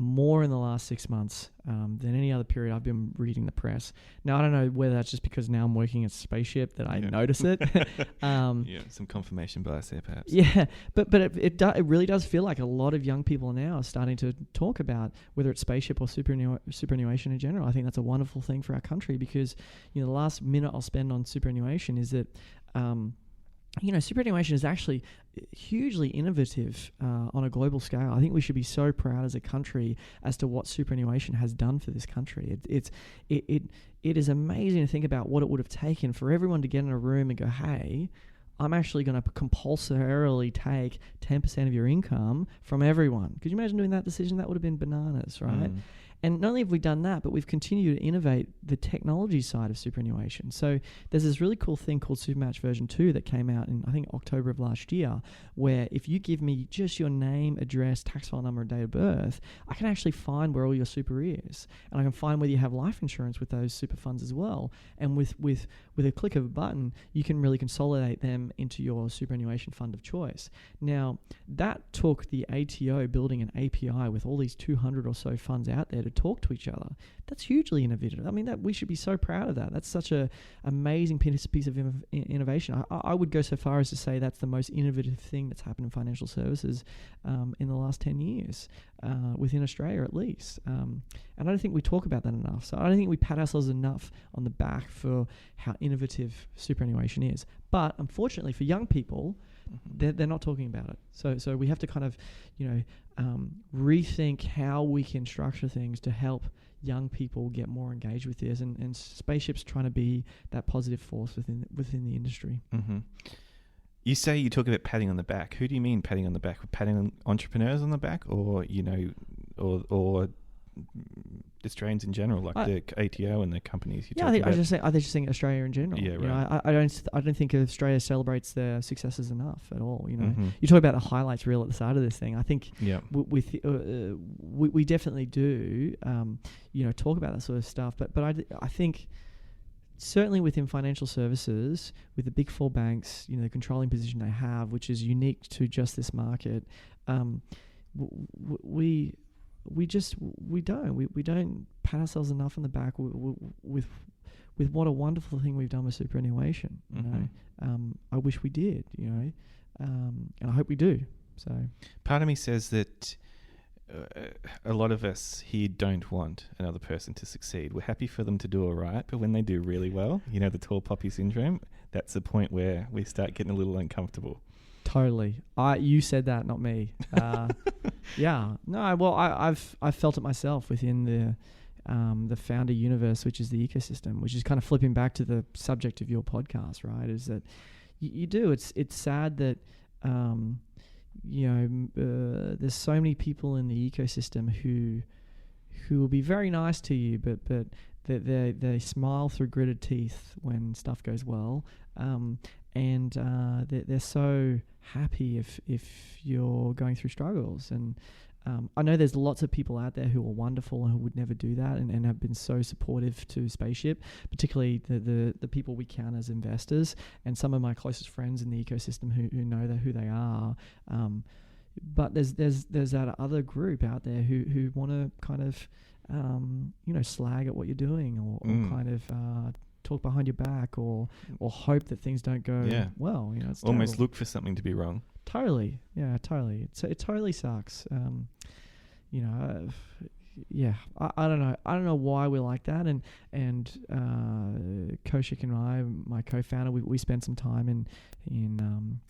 more in the last 6 months than any other period I've been reading the press. Now, I don't know whether that's just because now I'm working at Spaceship that I notice it. Some confirmation bias there, perhaps. Yeah, but it really does feel like a lot of young people now are starting to talk about whether it's Spaceship or superannuation in general. I think that's a wonderful thing for our country because, the last minute I'll spend on superannuation is that superannuation is actually hugely innovative on a global scale. I think we should be so proud as a country as to what superannuation has done for this country. It is amazing to think about what it would have taken for everyone to get in a room and go, hey, I'm actually going to compulsorily take 10% of your income from everyone. Could you imagine doing that decision? That would have been bananas, right? And not only have we done that, but we've continued to innovate the technology side of superannuation. So there's this really cool thing called Supermatch version 2 that came out in, I think, October of last year, where if you give me just your name, address, tax file number, and date of birth, I can actually find where all your super is. And I can find whether you have life insurance with those super funds as well. And with a click of a button, you can really consolidate them into your superannuation fund of choice. Now, that took the ATO building an API with all these 200 or so funds out there to talk to each other. That's hugely innovative. I mean, that we should be so proud of that. That's such a amazing piece of innovation. I would go so far as to say that's the most innovative thing that's happened in financial services in the last 10 years within Australia, at least. And I don't think we talk about that enough. So I don't think we pat ourselves enough on the back for how innovative superannuation is. But unfortunately for young people, they're not talking about it. So we have to kind of, rethink how we can structure things to help young people get more engaged with this. And Spaceship's trying to be that positive force within the industry. Mm-hmm. You say you talk about patting on the back. Who do you mean patting on the back? Patting on entrepreneurs on the back, or or Australians in general, like the ATO and the companies you I about? I just think Australia in general. Yeah, You right. know, I don't think Australia celebrates their successes enough at all. You know, Mm-hmm. you talk about the highlights reel at the start of this thing. I think Yeah. we definitely do. You know, talk about that sort of stuff. But I think certainly within financial services, with the big four banks, you know, the controlling position they have, which is unique to just this market, we don't pat ourselves enough on the back with what a wonderful thing we've done with superannuation. You know, I wish we did. You know, and I hope we do. So part of me says that a lot of us here don't want another person to succeed. We're happy for them to do all right, but when they do really well, you know, the tall poppy syndrome, that's the point where we start getting a little uncomfortable. Totally. You said that, not me. Yeah. No. Well, I've felt it myself within the founder universe, which is the ecosystem, which is kind of flipping back to the subject of your podcast, right? Is that you do? It's sad that you know there's so many people in the ecosystem who will be very nice to you, but they smile through gritted teeth when stuff goes well. And they're so happy if you're going through struggles. And I know there's lots of people out there who are wonderful and who would never do that and have been so supportive to Spaceship, particularly the people we count as investors and some of my closest friends in the ecosystem who know who they are. But there's that other group out there who want to kind of you know, slag at what you're doing or kind of talk behind your back or hope that things don't go well. You know, it's almost terrible. look for something to be wrong. Totally. Yeah, totally. It totally sucks. You know, yeah, I don't know. I don't know why we're like that. And Kaushik and I, my co-founder, we spent some time in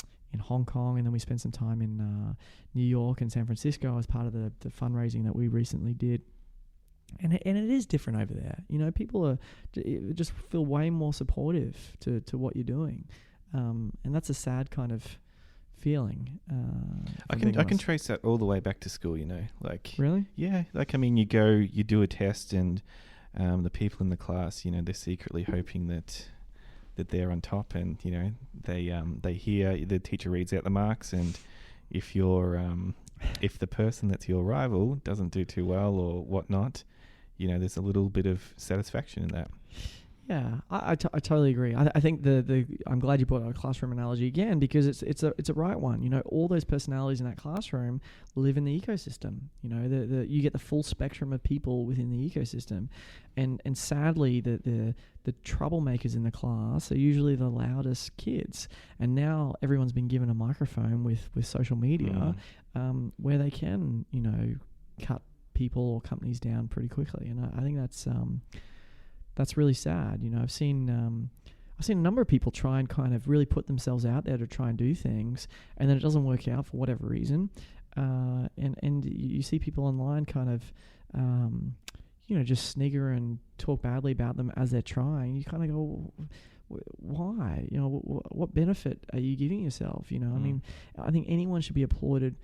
Hong Kong, and then we spent some time in New York and San Francisco as part of the fundraising that we recently did. And it is different over there. You know, people just feel way more supportive to what you're doing, and that's a sad kind of feeling. I can trace that all the way back to school. You know, like really, yeah. Like I mean, you do a test, and the people in the class, you know, they're secretly hoping that they're on top, and you know, they hear the teacher reads out the marks, and if you're if the person that's your rival doesn't do too well or whatnot, you know, there's a little bit of satisfaction in that. Yeah, I totally agree. I think I'm glad you brought up a classroom analogy again, because it's a right one. You know, all those personalities in that classroom live in the ecosystem. You know, you get the full spectrum of people within the ecosystem, and sadly the troublemakers in the class are usually the loudest kids. And now everyone's been given a microphone with social media, where they can, you know, cut people or companies down pretty quickly. And I think that's really sad. You know, I've seen a number of people try and kind of really put themselves out there to try and do things, and then it doesn't work out for whatever reason. And you see people online kind of, you know, just snigger and talk badly about them as they're trying. You kind of go, why? You know, what benefit are you giving yourself? You know, I mean, I think anyone should be applauded.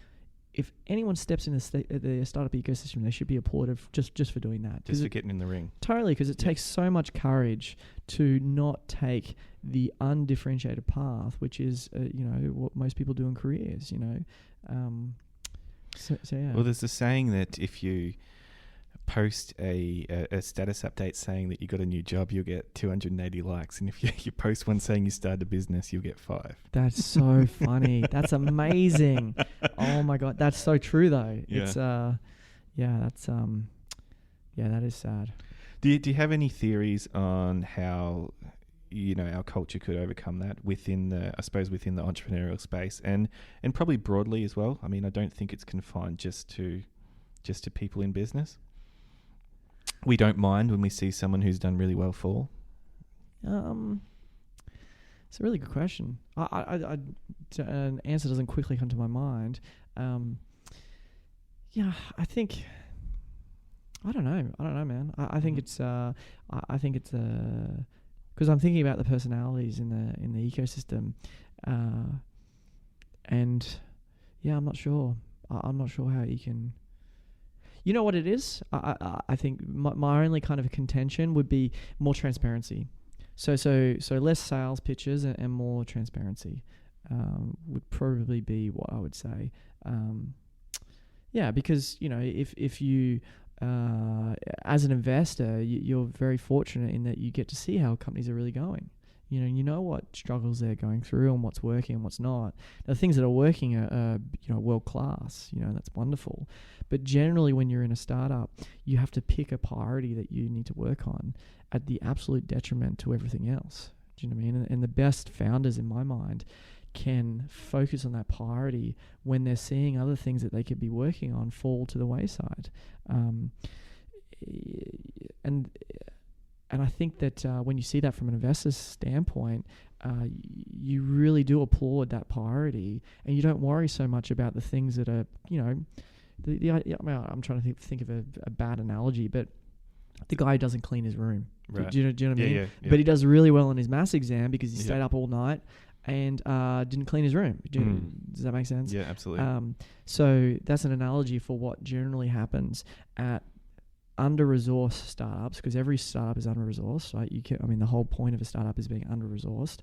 If anyone steps in the startup ecosystem, they should be applauded just for doing that. Just for getting in the ring. Totally, because it takes so much courage to not take the undifferentiated path, which is, you know, what most people do in careers, you know. So yeah. Well, there's a saying that if you post a status update saying that you got a new job, you'll get 280 likes, and if you post one saying you started a business, you'll get 5. That's so funny. That's amazing. Oh my god, that's so true though. Yeah. It's that's that is sad. Do you have any theories on how, you know, our culture could overcome that within the entrepreneurial space and probably broadly as well? I mean, I don't think it's confined just to people in business. We don't mind when we see someone who's done really well fall. It's a really good question. An answer doesn't quickly come to my mind. Yeah, I think. I don't know, man. I think it's. I think it's because I'm thinking about the personalities in the ecosystem, and yeah, I'm not sure. I'm not sure how you can. You know what it is? I think my only kind of contention would be more transparency. So less sales pitches and more transparency would probably be what I would say. Because if you as an investor, you're very fortunate in that you get to see how companies are really going. You know what struggles they're going through and what's working and what's not. The things that are working are world class. That's wonderful. But generally, when you're in a startup, you have to pick a priority that you need to work on at the absolute detriment to everything else. Do you know what I mean? And the best founders, in my mind, can focus on that priority when they're seeing other things that they could be working on fall to the wayside. And I think that when you see that from an investor's standpoint, you really do applaud that priority, and you don't worry so much about the things that are, I'm trying to think of a bad analogy, but the guy who doesn't clean his room. Right. Do you know what I mean? Yeah. But he does really well on his maths exam because he stayed up all night and didn't clean his room. Does that make sense? Yeah, absolutely. So that's an analogy for what generally happens at under-resourced startups, because every startup is under-resourced, right? The whole point of a startup is being under-resourced.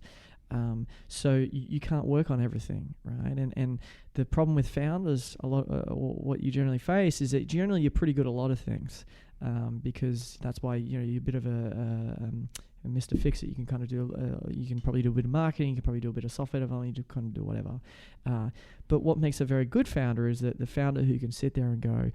So you can't work on everything, right? And the problem with founders, what you generally face is that generally you're pretty good at a lot of things, because that's why you're a bit of a Mr. Fix-It. You can kind of do, you can probably do a bit of marketing, you can probably do a bit of software development, you can kind of do whatever. But what makes a very good founder is that the founder who can sit there and go,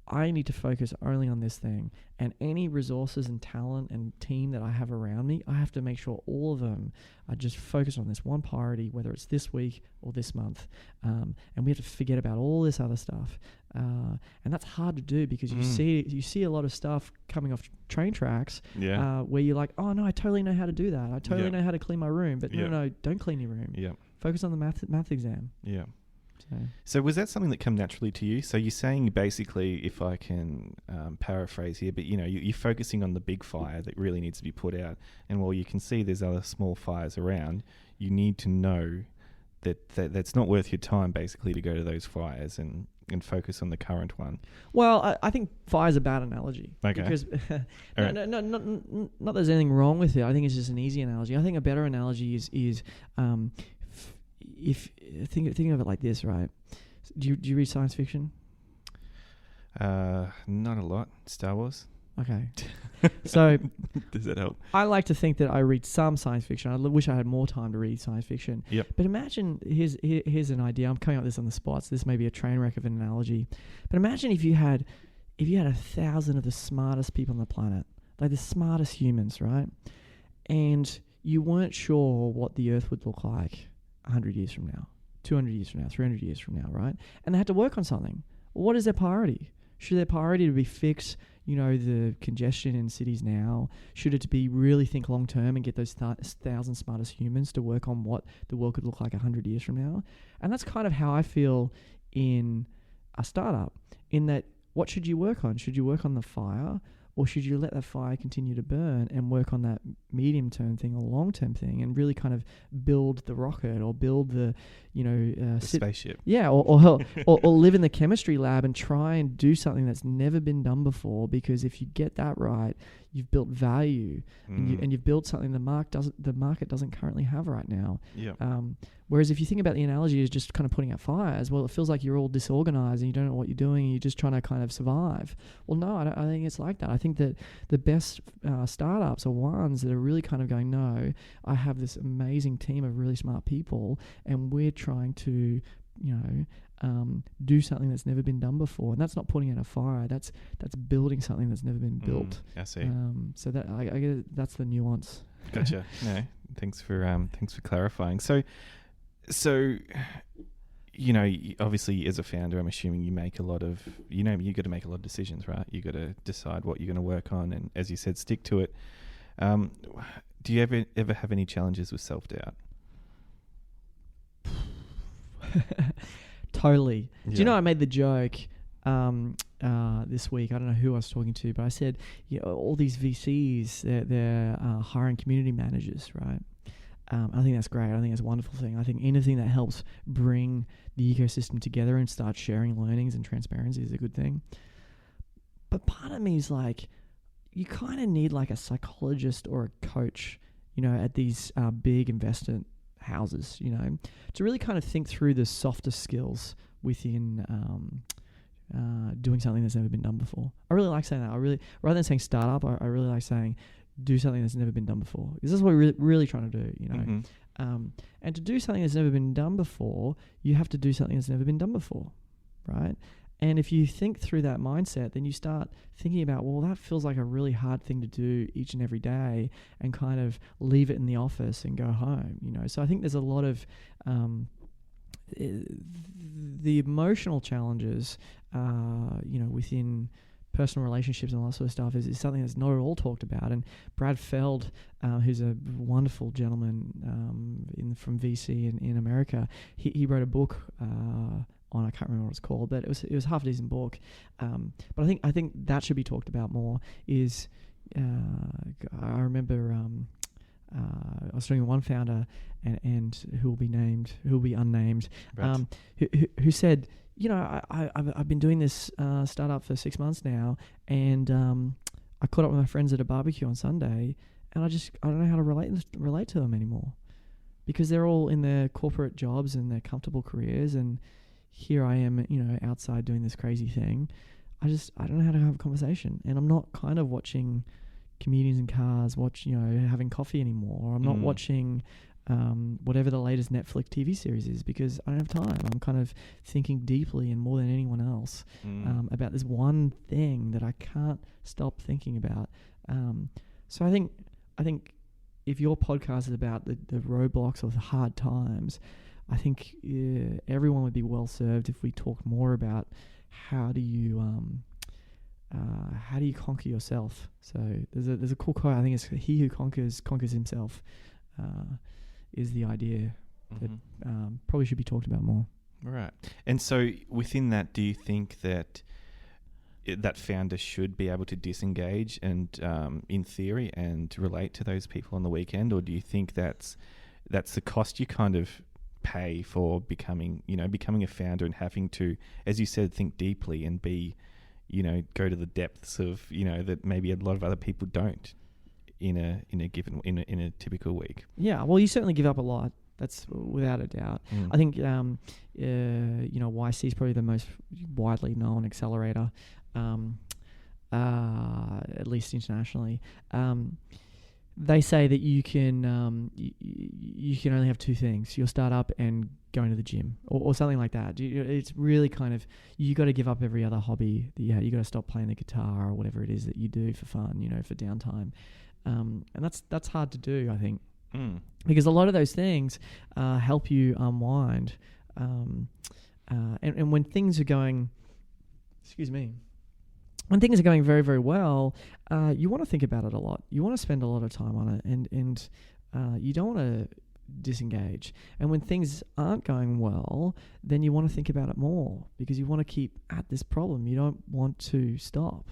I need to focus only on this thing, and any resources and talent and team that I have around me, I have to make sure all of them are just focused on this one priority, whether it's this week or this month. And we have to forget about all this other stuff. And that's hard to do because you see a lot of stuff coming off train tracks where you're like, oh no, I totally know how to do that. I totally know how to clean my room, but no, don't clean your room. Yeah. Focus on the math exam. Yeah. So was that something that came naturally to you? So you're saying basically, if I can paraphrase here, but you're focusing on the big fire that really needs to be put out, and while you can see there's other small fires around, you need to know that's not worth your time basically to go to those fires and focus on the current one. Well, I think fire's a bad analogy. Okay. Because not that there's anything wrong with it. I think it's just an easy analogy. I think a better analogy is if thinking of it like this, right? Do you read science fiction? Not a lot. Star Wars. Okay. So does that help? I like to think that I read some science fiction. I wish I had more time to read science fiction. Yep. But imagine, here's an idea. I'm coming up with this on the spot, so this may be a train wreck of an analogy. But imagine if you had 1,000 of the smartest people on the planet, like the smartest humans, right? And you weren't sure what the Earth would look like 100 years from now, 200 years from now, 300 years from now, right? And they had to work on something. Well, what is their priority? Should their priority to be fix, the congestion in cities now? Should it to be really think long term and get those 1,000 smartest humans to work on what the world could look like 100 years from now? And that's kind of how I feel in a startup, in that what should you work on? Should you work on the fire, or should you let that fire continue to burn and work on that medium-term thing or long-term thing and really kind of build the rocket or build the spaceship? Yeah, or live in the chemistry lab and try and do something that's never been done before, because if you get that right, you've built value and you've built something the market doesn't currently have right now. Yeah. Whereas if you think about the analogy as just kind of putting out fires, well, it feels like you're all disorganized and you don't know what you're doing and you're just trying to kind of survive. Well, no, I think it's like that. I think that the best startups are ones that are really kind of going, no, I have this amazing team of really smart people and we're trying to, do something that's never been done before. And that's not putting out a fire. That's building something that's never been built. I see. So that I guess that's the nuance. Gotcha. No, thanks for clarifying. So, obviously as a founder, I'm assuming you make a lot of, you got to make a lot of decisions, right? You got to decide what you're going to work on, and as you said, stick to it. Do you ever have any challenges with self-doubt? Totally. Yeah. Do you know I made the joke this week? I don't know who I was talking to, but I said, all these VCs, they're hiring community managers, right? I think that's great. I think that's a wonderful thing. I think anything that helps bring the ecosystem together and start sharing learnings and transparency is a good thing. But part of me is like, you kind of need like a psychologist or a coach, at these big investment houses, to really kind of think through the softer skills within doing something that's never been done before. I really like saying that. Rather than saying startup, I really like saying do something that's never been done before, because that's what we're really trying to do, and to do something that's never been done before, you have to do something that's never been done before, right? And if you think through that mindset, then you start thinking about, well, that feels like a really hard thing to do each and every day, and kind of leave it in the office and go home, So I think there's a lot of the emotional challenges, within personal relationships and all that sort of stuff is something that's not at all talked about. And Brad Feld, who's a wonderful gentleman from VC in America, he wrote a book on, I can't remember what it's called, but it was half a decent book. But I think that should be talked about more. Is I remember I was talking to one founder and who will be unnamed, right. who said, I've been doing this startup for 6 months now, and I caught up with my friends at a barbecue on Sunday, and I don't know how to relate to them anymore, because they're all in their corporate jobs and their comfortable careers, and here I am, outside doing this crazy thing. I don't know how to have a conversation, and I'm not kind of watching comedians in cars having coffee anymore. I'm not watching whatever the latest Netflix TV series is, because I don't have time. I'm kind of thinking deeply and more than anyone else about this one thing that I can't stop thinking about. So I think if your podcast is about the roadblocks or the hard times, I think everyone would be well served if we talk more about how do you conquer yourself. So there's a cool quote. I think it's he who conquers himself. Is the idea that probably should be talked about more. Right. And so within that, do you think that that founder should be able to disengage and, in theory, and relate to those people on the weekend, or do you think that's the cost you kind of pay for becoming a founder and having to, as you said, think deeply and be, go to the depths of, that maybe a lot of other people don't in a typical week? Yeah, well, you certainly give up a lot. That's without a doubt. I think YC is probably the most widely known accelerator, at least internationally. They say that you can you can only have two things: your startup and going to the gym, or something like that. It's really kind of, you got to give up every other hobby that you have. You got to stop playing the guitar or whatever it is that you do for fun, for downtime. And that's hard to do, I think, because a lot of those things help you unwind. And when things are going, when things are going very, very well, you want to think about it a lot. You want to spend a lot of time on it, and you don't want to disengage. And when things aren't going well, then you want to think about it more, because you want to keep at this problem. You don't want to stop,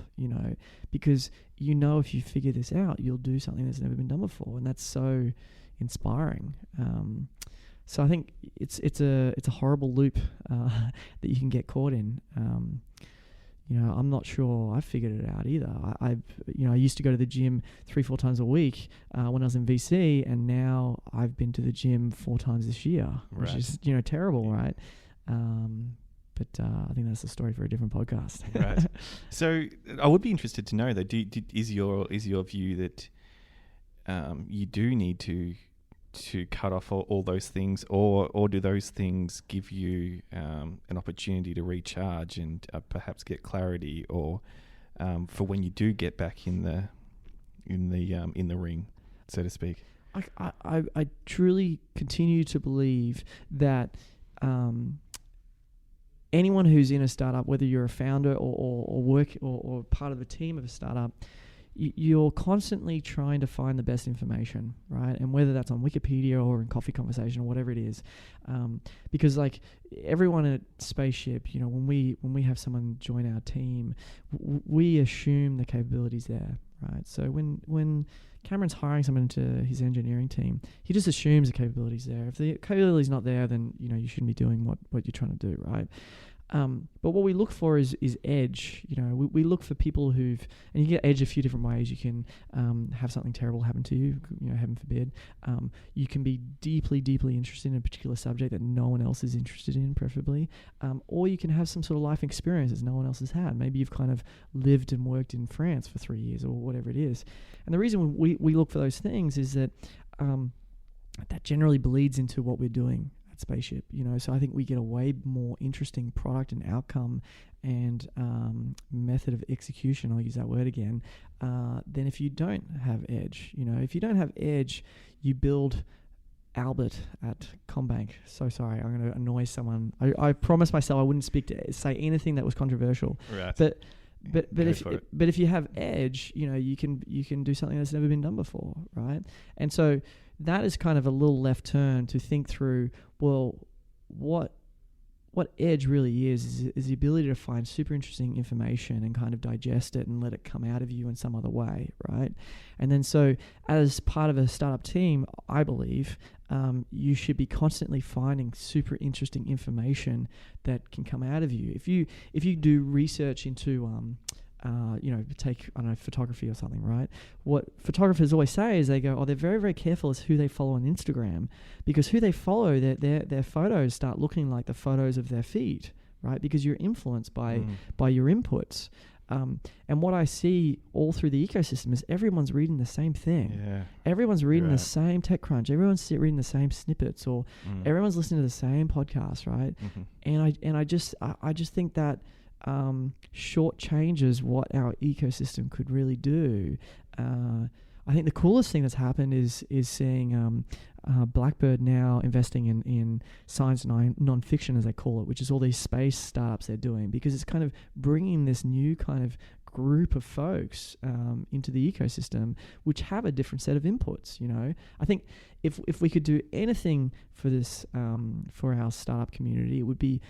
because if you figure this out, you'll do something that's never been done before, and that's so inspiring. So I think it's a horrible loop that you can get caught in. I'm not sure I figured it out either. I used to go to the gym 3-4 times a week when I was in VC, and now I've been to the gym 4 times this year, which is terrible, right? But I think that's a story for a different podcast. Right. So I would be interested to know, though, is your view that you do need to cut off all those things, or do those things give you an opportunity to recharge and perhaps get clarity, or for when you do get back in the ring, so to speak? I truly continue to believe that anyone who's in a startup, whether you're a founder or work or part of a team of a startup, you're constantly trying to find the best information, right? And whether that's on Wikipedia or in Coffee Conversation or whatever it is, because like everyone at Spaceship, when we have someone join our team, we assume the capabilities there, right? So when Cameron's hiring someone into his engineering team, he just assumes the capabilities there. If the capability's not there, then you shouldn't be doing what you're trying to do, right? But what we look for is edge. We look for people and you get edge a few different ways. You can have something terrible happen to you, heaven forbid. You can be deeply, deeply interested in a particular subject that no one else is interested in, preferably. Or you can have some sort of life experience that no one else has had. Maybe you've kind of lived and worked in France for 3 years or whatever it is. And the reason we look for those things is that that generally bleeds into what we're doing at Spaceship. So I think we get a way more interesting product and outcome and method of execution, I'll use that word again, than if you don't have edge. If you don't have edge, you build Albert at Combank. So sorry, I'm going to annoy someone. I promised myself I wouldn't say anything that was controversial. Right. But if you have edge, you can do something that's never been done before, right? And so that is kind of a little left turn to think through. Well, what edge really is the ability to find super interesting information and kind of digest it and let it come out of you in some other way, right? And then so as part of a startup team, I believe you should be constantly finding super interesting information that can come out of you. If you do research into take, I don't know, photography or something, right? What photographers always say is they go, they're very, very careful as who they follow on Instagram, because who they follow, their photos start looking like the photos of their feed, right? Because you're influenced by your inputs. And what I see all through the ecosystem is everyone's reading the same thing. Yeah. Everyone's reading the same TechCrunch. Everyone's reading the same snippets, or everyone's listening to the same podcast, right? Mm-hmm. And I just think that short changes what our ecosystem could really do. I think the coolest thing that's happened is seeing Blackbird now investing in science non-fiction, as they call it, which is all these space startups they're doing, because it's kind of bringing this new kind of group of folks into the ecosystem, which have a different set of inputs. I think if we could do anything for this for our startup community, it would be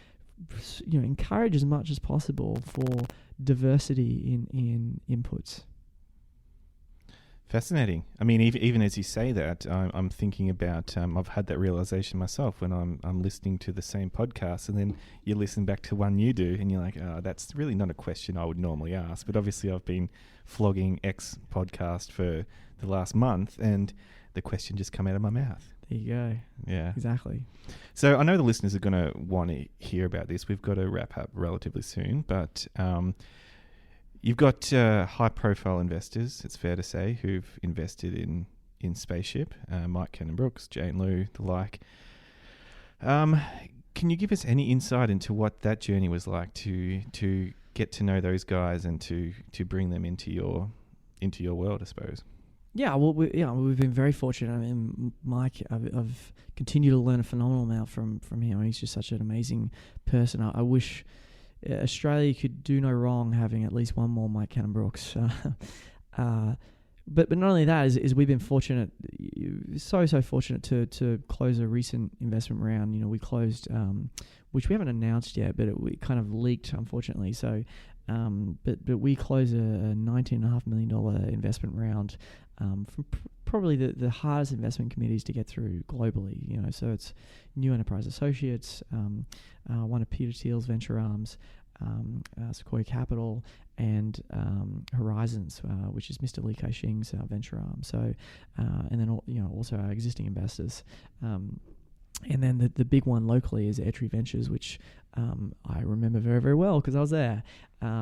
encourage as much as possible for diversity in inputs. Fascinating. I mean, even as you say that, I'm thinking about, I've had that realization myself when I'm listening to the same podcast, and then you listen back to one you do and you're like, that's really not a question I would normally ask. But obviously I've been flogging X podcast for the last month, and the question just come out of my mouth. There you go. Yeah. Exactly. So I know the listeners are going to want to hear about this. We've got to wrap up relatively soon, but you've got high-profile investors, it's fair to say, who've invested in Spaceship, Mike Cannon-Brookes, Jane Liu, the like. Can you give us any insight into what that journey was like to get to know those guys and to bring them into your world, I suppose? Yeah, well, we've been very fortunate. I mean, Mike, I've continued to learn a phenomenal amount from him. He's just such an amazing person. I wish Australia could do no wrong having at least one more Mike Cannon-Brookes. But not only that, is we've been fortunate, so fortunate to close a recent investment round. We closed, which we haven't announced yet, but we kind of leaked, unfortunately. So, but we closed a $19.5 million investment round from probably the hardest investment committees to get through globally. So it's New Enterprise Associates, one of Peter Thiel's venture arms, Sequoia Capital, and Horizons, which is Mr. Li Ka-shing's venture arm. So, and then also our existing investors. And then the big one locally is Airtree Ventures, which I remember very, very well because I was there,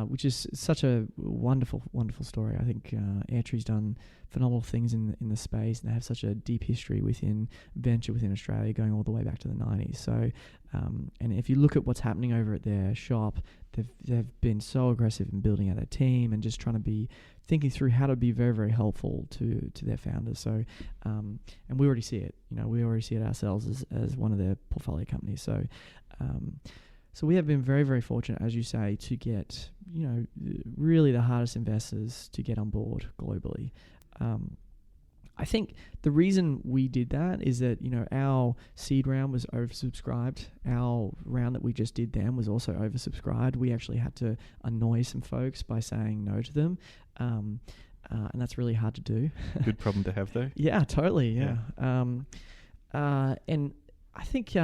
which is such a wonderful, wonderful story. I think Airtree's done phenomenal things in the space, and they have such a deep history within venture within Australia, going all the way back to the 90s. So, and if you look at what's happening over at their shop, they've been so aggressive in building out their team and just trying to be thinking through how to be very, very helpful to their founders. So, and we already see it. We already see it ourselves as one of their portfolio companies. So, so we have been very, very fortunate, as you say, to get really the hardest investors to get on board globally. I think the reason we did that is that, our seed round was oversubscribed. Our round that we just did then was also oversubscribed. We actually had to annoy some folks by saying no to them. And that's really hard to do. Good problem to have, though. Yeah, totally. Yeah. And I think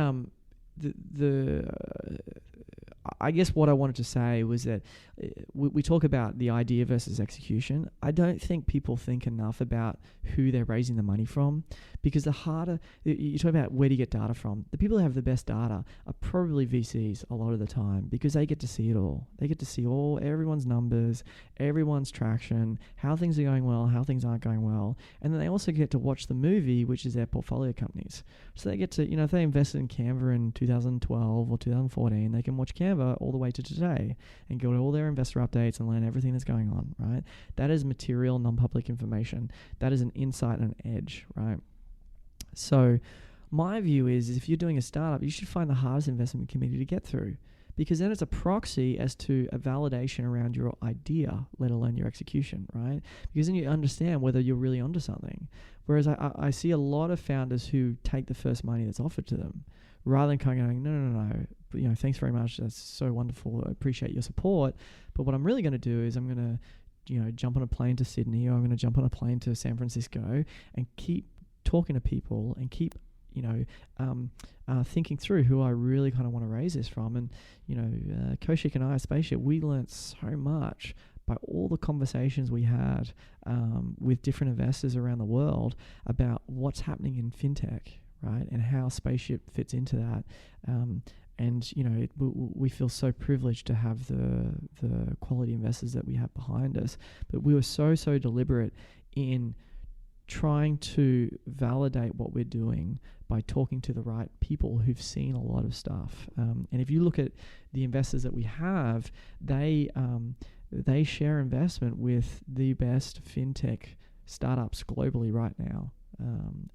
I guess what I wanted to say was that we talk about the idea versus execution. I don't think people think enough about who they're raising the money from, because the harder you talk about where do you get data from, the people who have the best data are probably VCs a lot of the time, because they get to see it all. They get to see everyone's numbers, everyone's traction, how things are going well, how things aren't going well, and then they also get to watch the movie, which is their portfolio companies. So they get to, if they invested in Canva in 2012 or 2014, they can watch Canva all the way to today and go to all their investor updates and learn everything that's going on, right? That is material, non-public information. That is an insight and an edge, right? So my view is if you're doing a startup, you should find the hardest investment committee to get through, because then it's a proxy as to a validation around your idea, let alone your execution, right? Because then you understand whether you're really onto something. Whereas I see a lot of founders who take the first money that's offered to them, rather than kind of going, no, thanks very much, that's so wonderful, I appreciate your support, but what I'm really going to do is I'm going to, jump on a plane to Sydney, or I'm going to jump on a plane to San Francisco and keep talking to people and keep thinking through who I really kind of want to raise this from. And Kaushik and I at Spaceship, we learnt so much by all the conversations we had with different investors around the world about what's happening in fintech, right, and how Spaceship fits into that. We feel so privileged to have the quality investors that we have behind us. But we were so deliberate in trying to validate what we're doing by talking to the right people who've seen a lot of stuff. And if you look at the investors that we have, they share investment with the best fintech startups globally right now.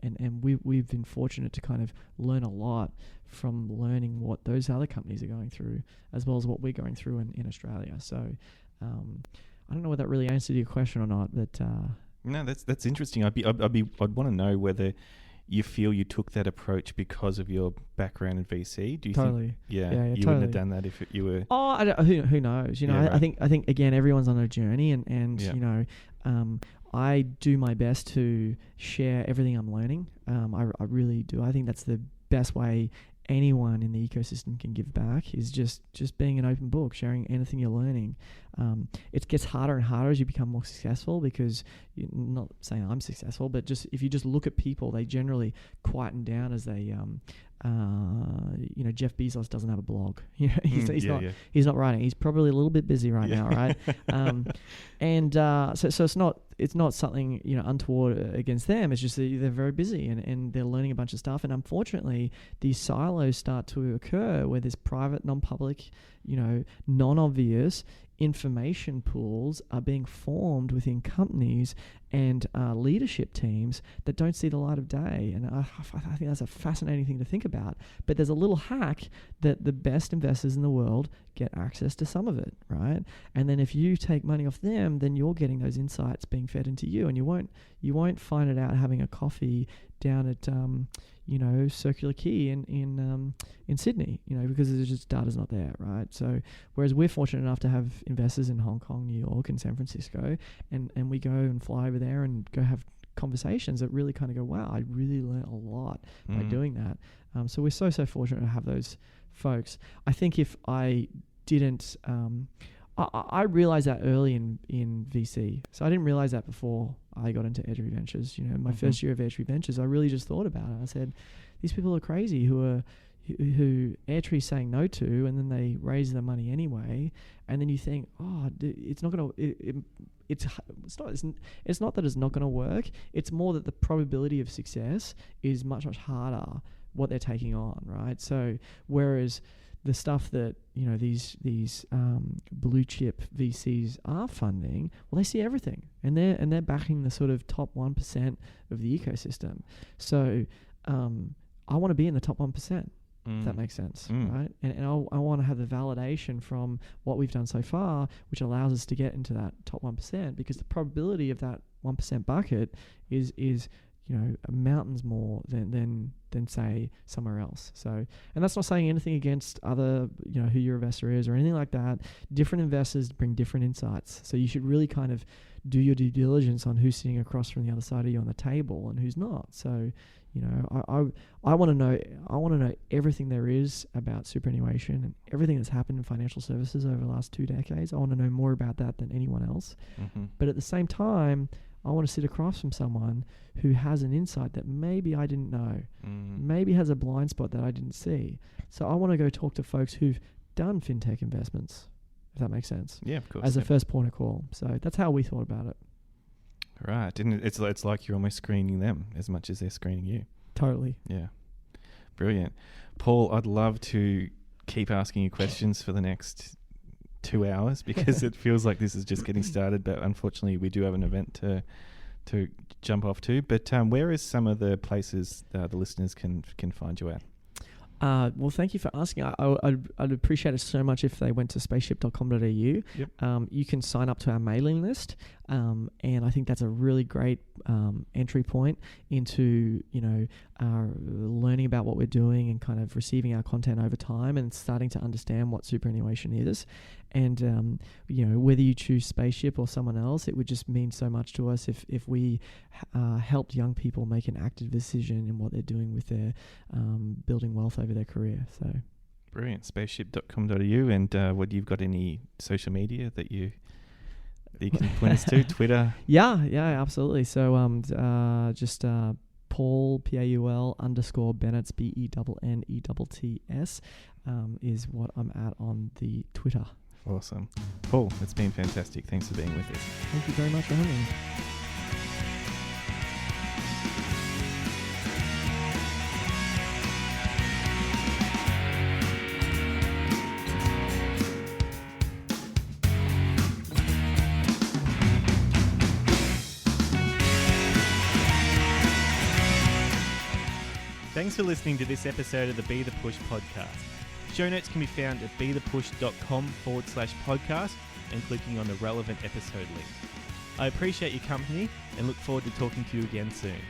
And we've been fortunate to kind of learn a lot from learning what those other companies are going through, as well as what we're going through in Australia. So I don't know whether that really answered your question or not, but no, that's interesting. I'd want to know whether you feel you took that approach because of your background in VC. Do you think? Yeah, you totally. wouldn't have done that if you were. Oh, who knows? Right. I think again, everyone's on a journey, and I do my best to share everything I'm learning. I really do. I think that's the best way anyone in the ecosystem can give back, is just being an open book, sharing anything you're learning. It gets harder and harder as you become more successful, because you're not saying I'm successful, but just if you just look at people, they generally quieten down as they Jeff Bezos doesn't have a blog. He's not writing. He's probably a little bit busy right now, right? So it's not something untoward against them. It's just that they're very busy and they're learning a bunch of stuff. And unfortunately, these silos start to occur where there's private, non-public, non-obvious information pools are being formed within companies and leadership teams that don't see the light of day. And I think that's a fascinating thing to think about. But there's a little hack that the best investors in the world get access to some of it, right? And then if you take money off them, then you're getting those insights being fed into you, and you won't find it out having a coffee down at Circular Quay in Sydney, because there's just data's not there, right? So whereas we're fortunate enough to have investors in Hong Kong, New York, and San Francisco, and we go and fly over there and go have conversations that really kind of go, wow, I really learned a lot by doing that. So we're so fortunate to have those folks. I think if I didn't, I realized that early in VC. So I didn't realize that before I got into Airtree Ventures. My first year of Airtree Ventures, I really just thought about it. I said, these people are crazy who Airtree's saying no to, and then they raise the money anyway. And then you think, it's not going to. It's not that it's not going to work. It's more that the probability of success is much harder what they're taking on, right? So whereas the stuff that these blue chip VCs are funding, well, they see everything, and they're backing the sort of top 1% of the ecosystem. So I want to be in the top 1%. If that makes sense, right? And I want to have the validation from what we've done so far, which allows us to get into that top 1%, because the probability of that 1% bucket is mountains more than say somewhere else. So, and that's not saying anything against other, who your investor is or anything like that. Different investors bring different insights. So you should really kind of do your due diligence on who's sitting across from the other side of you on the table and who's not. So, You know, I want to know. I want to know everything there is about superannuation and everything that's happened in financial services over the last 2 decades. I want to know more about that than anyone else. Mm-hmm. But at the same time, I want to sit across from someone who has an insight that maybe I didn't know, maybe has a blind spot that I didn't see. So I want to go talk to folks who've done fintech investments, if that makes sense. Yeah, of course. As a first point of call. So that's how we thought about it. Right. And it's like you're almost screening them as much as they're screening you. Totally. Yeah. Brilliant. Paul, I'd love to keep asking you questions for the next 2 hours because it feels like this is just getting started, but unfortunately we do have an event to jump off to. But where is some of the places the listeners can find you at? Well, thank you for asking. I'd appreciate it so much if they went to spaceship.com.au. Yep. You can sign up to our mailing list, and I think that's a really great entry point into learning about what we're doing and kind of receiving our content over time and starting to understand what superannuation is. And whether you choose Spaceship or someone else, it would just mean so much to us if we helped young people make an active decision in what they're doing with their building wealth over their career. So brilliant. Spaceship.com.au. And what you've got any social media that you can point us to? Twitter? Yeah, absolutely. So just Paul Paul _Bennetts Bennetts is what I'm at on the Twitter. Awesome. Paul, it's been fantastic. Thanks for being with us. Thank you very much for having me. Thanks for listening to this episode of the Be The Push podcast. Show notes can be found at bethepush.com/podcast and clicking on the relevant episode link. I appreciate your company and look forward to talking to you again soon.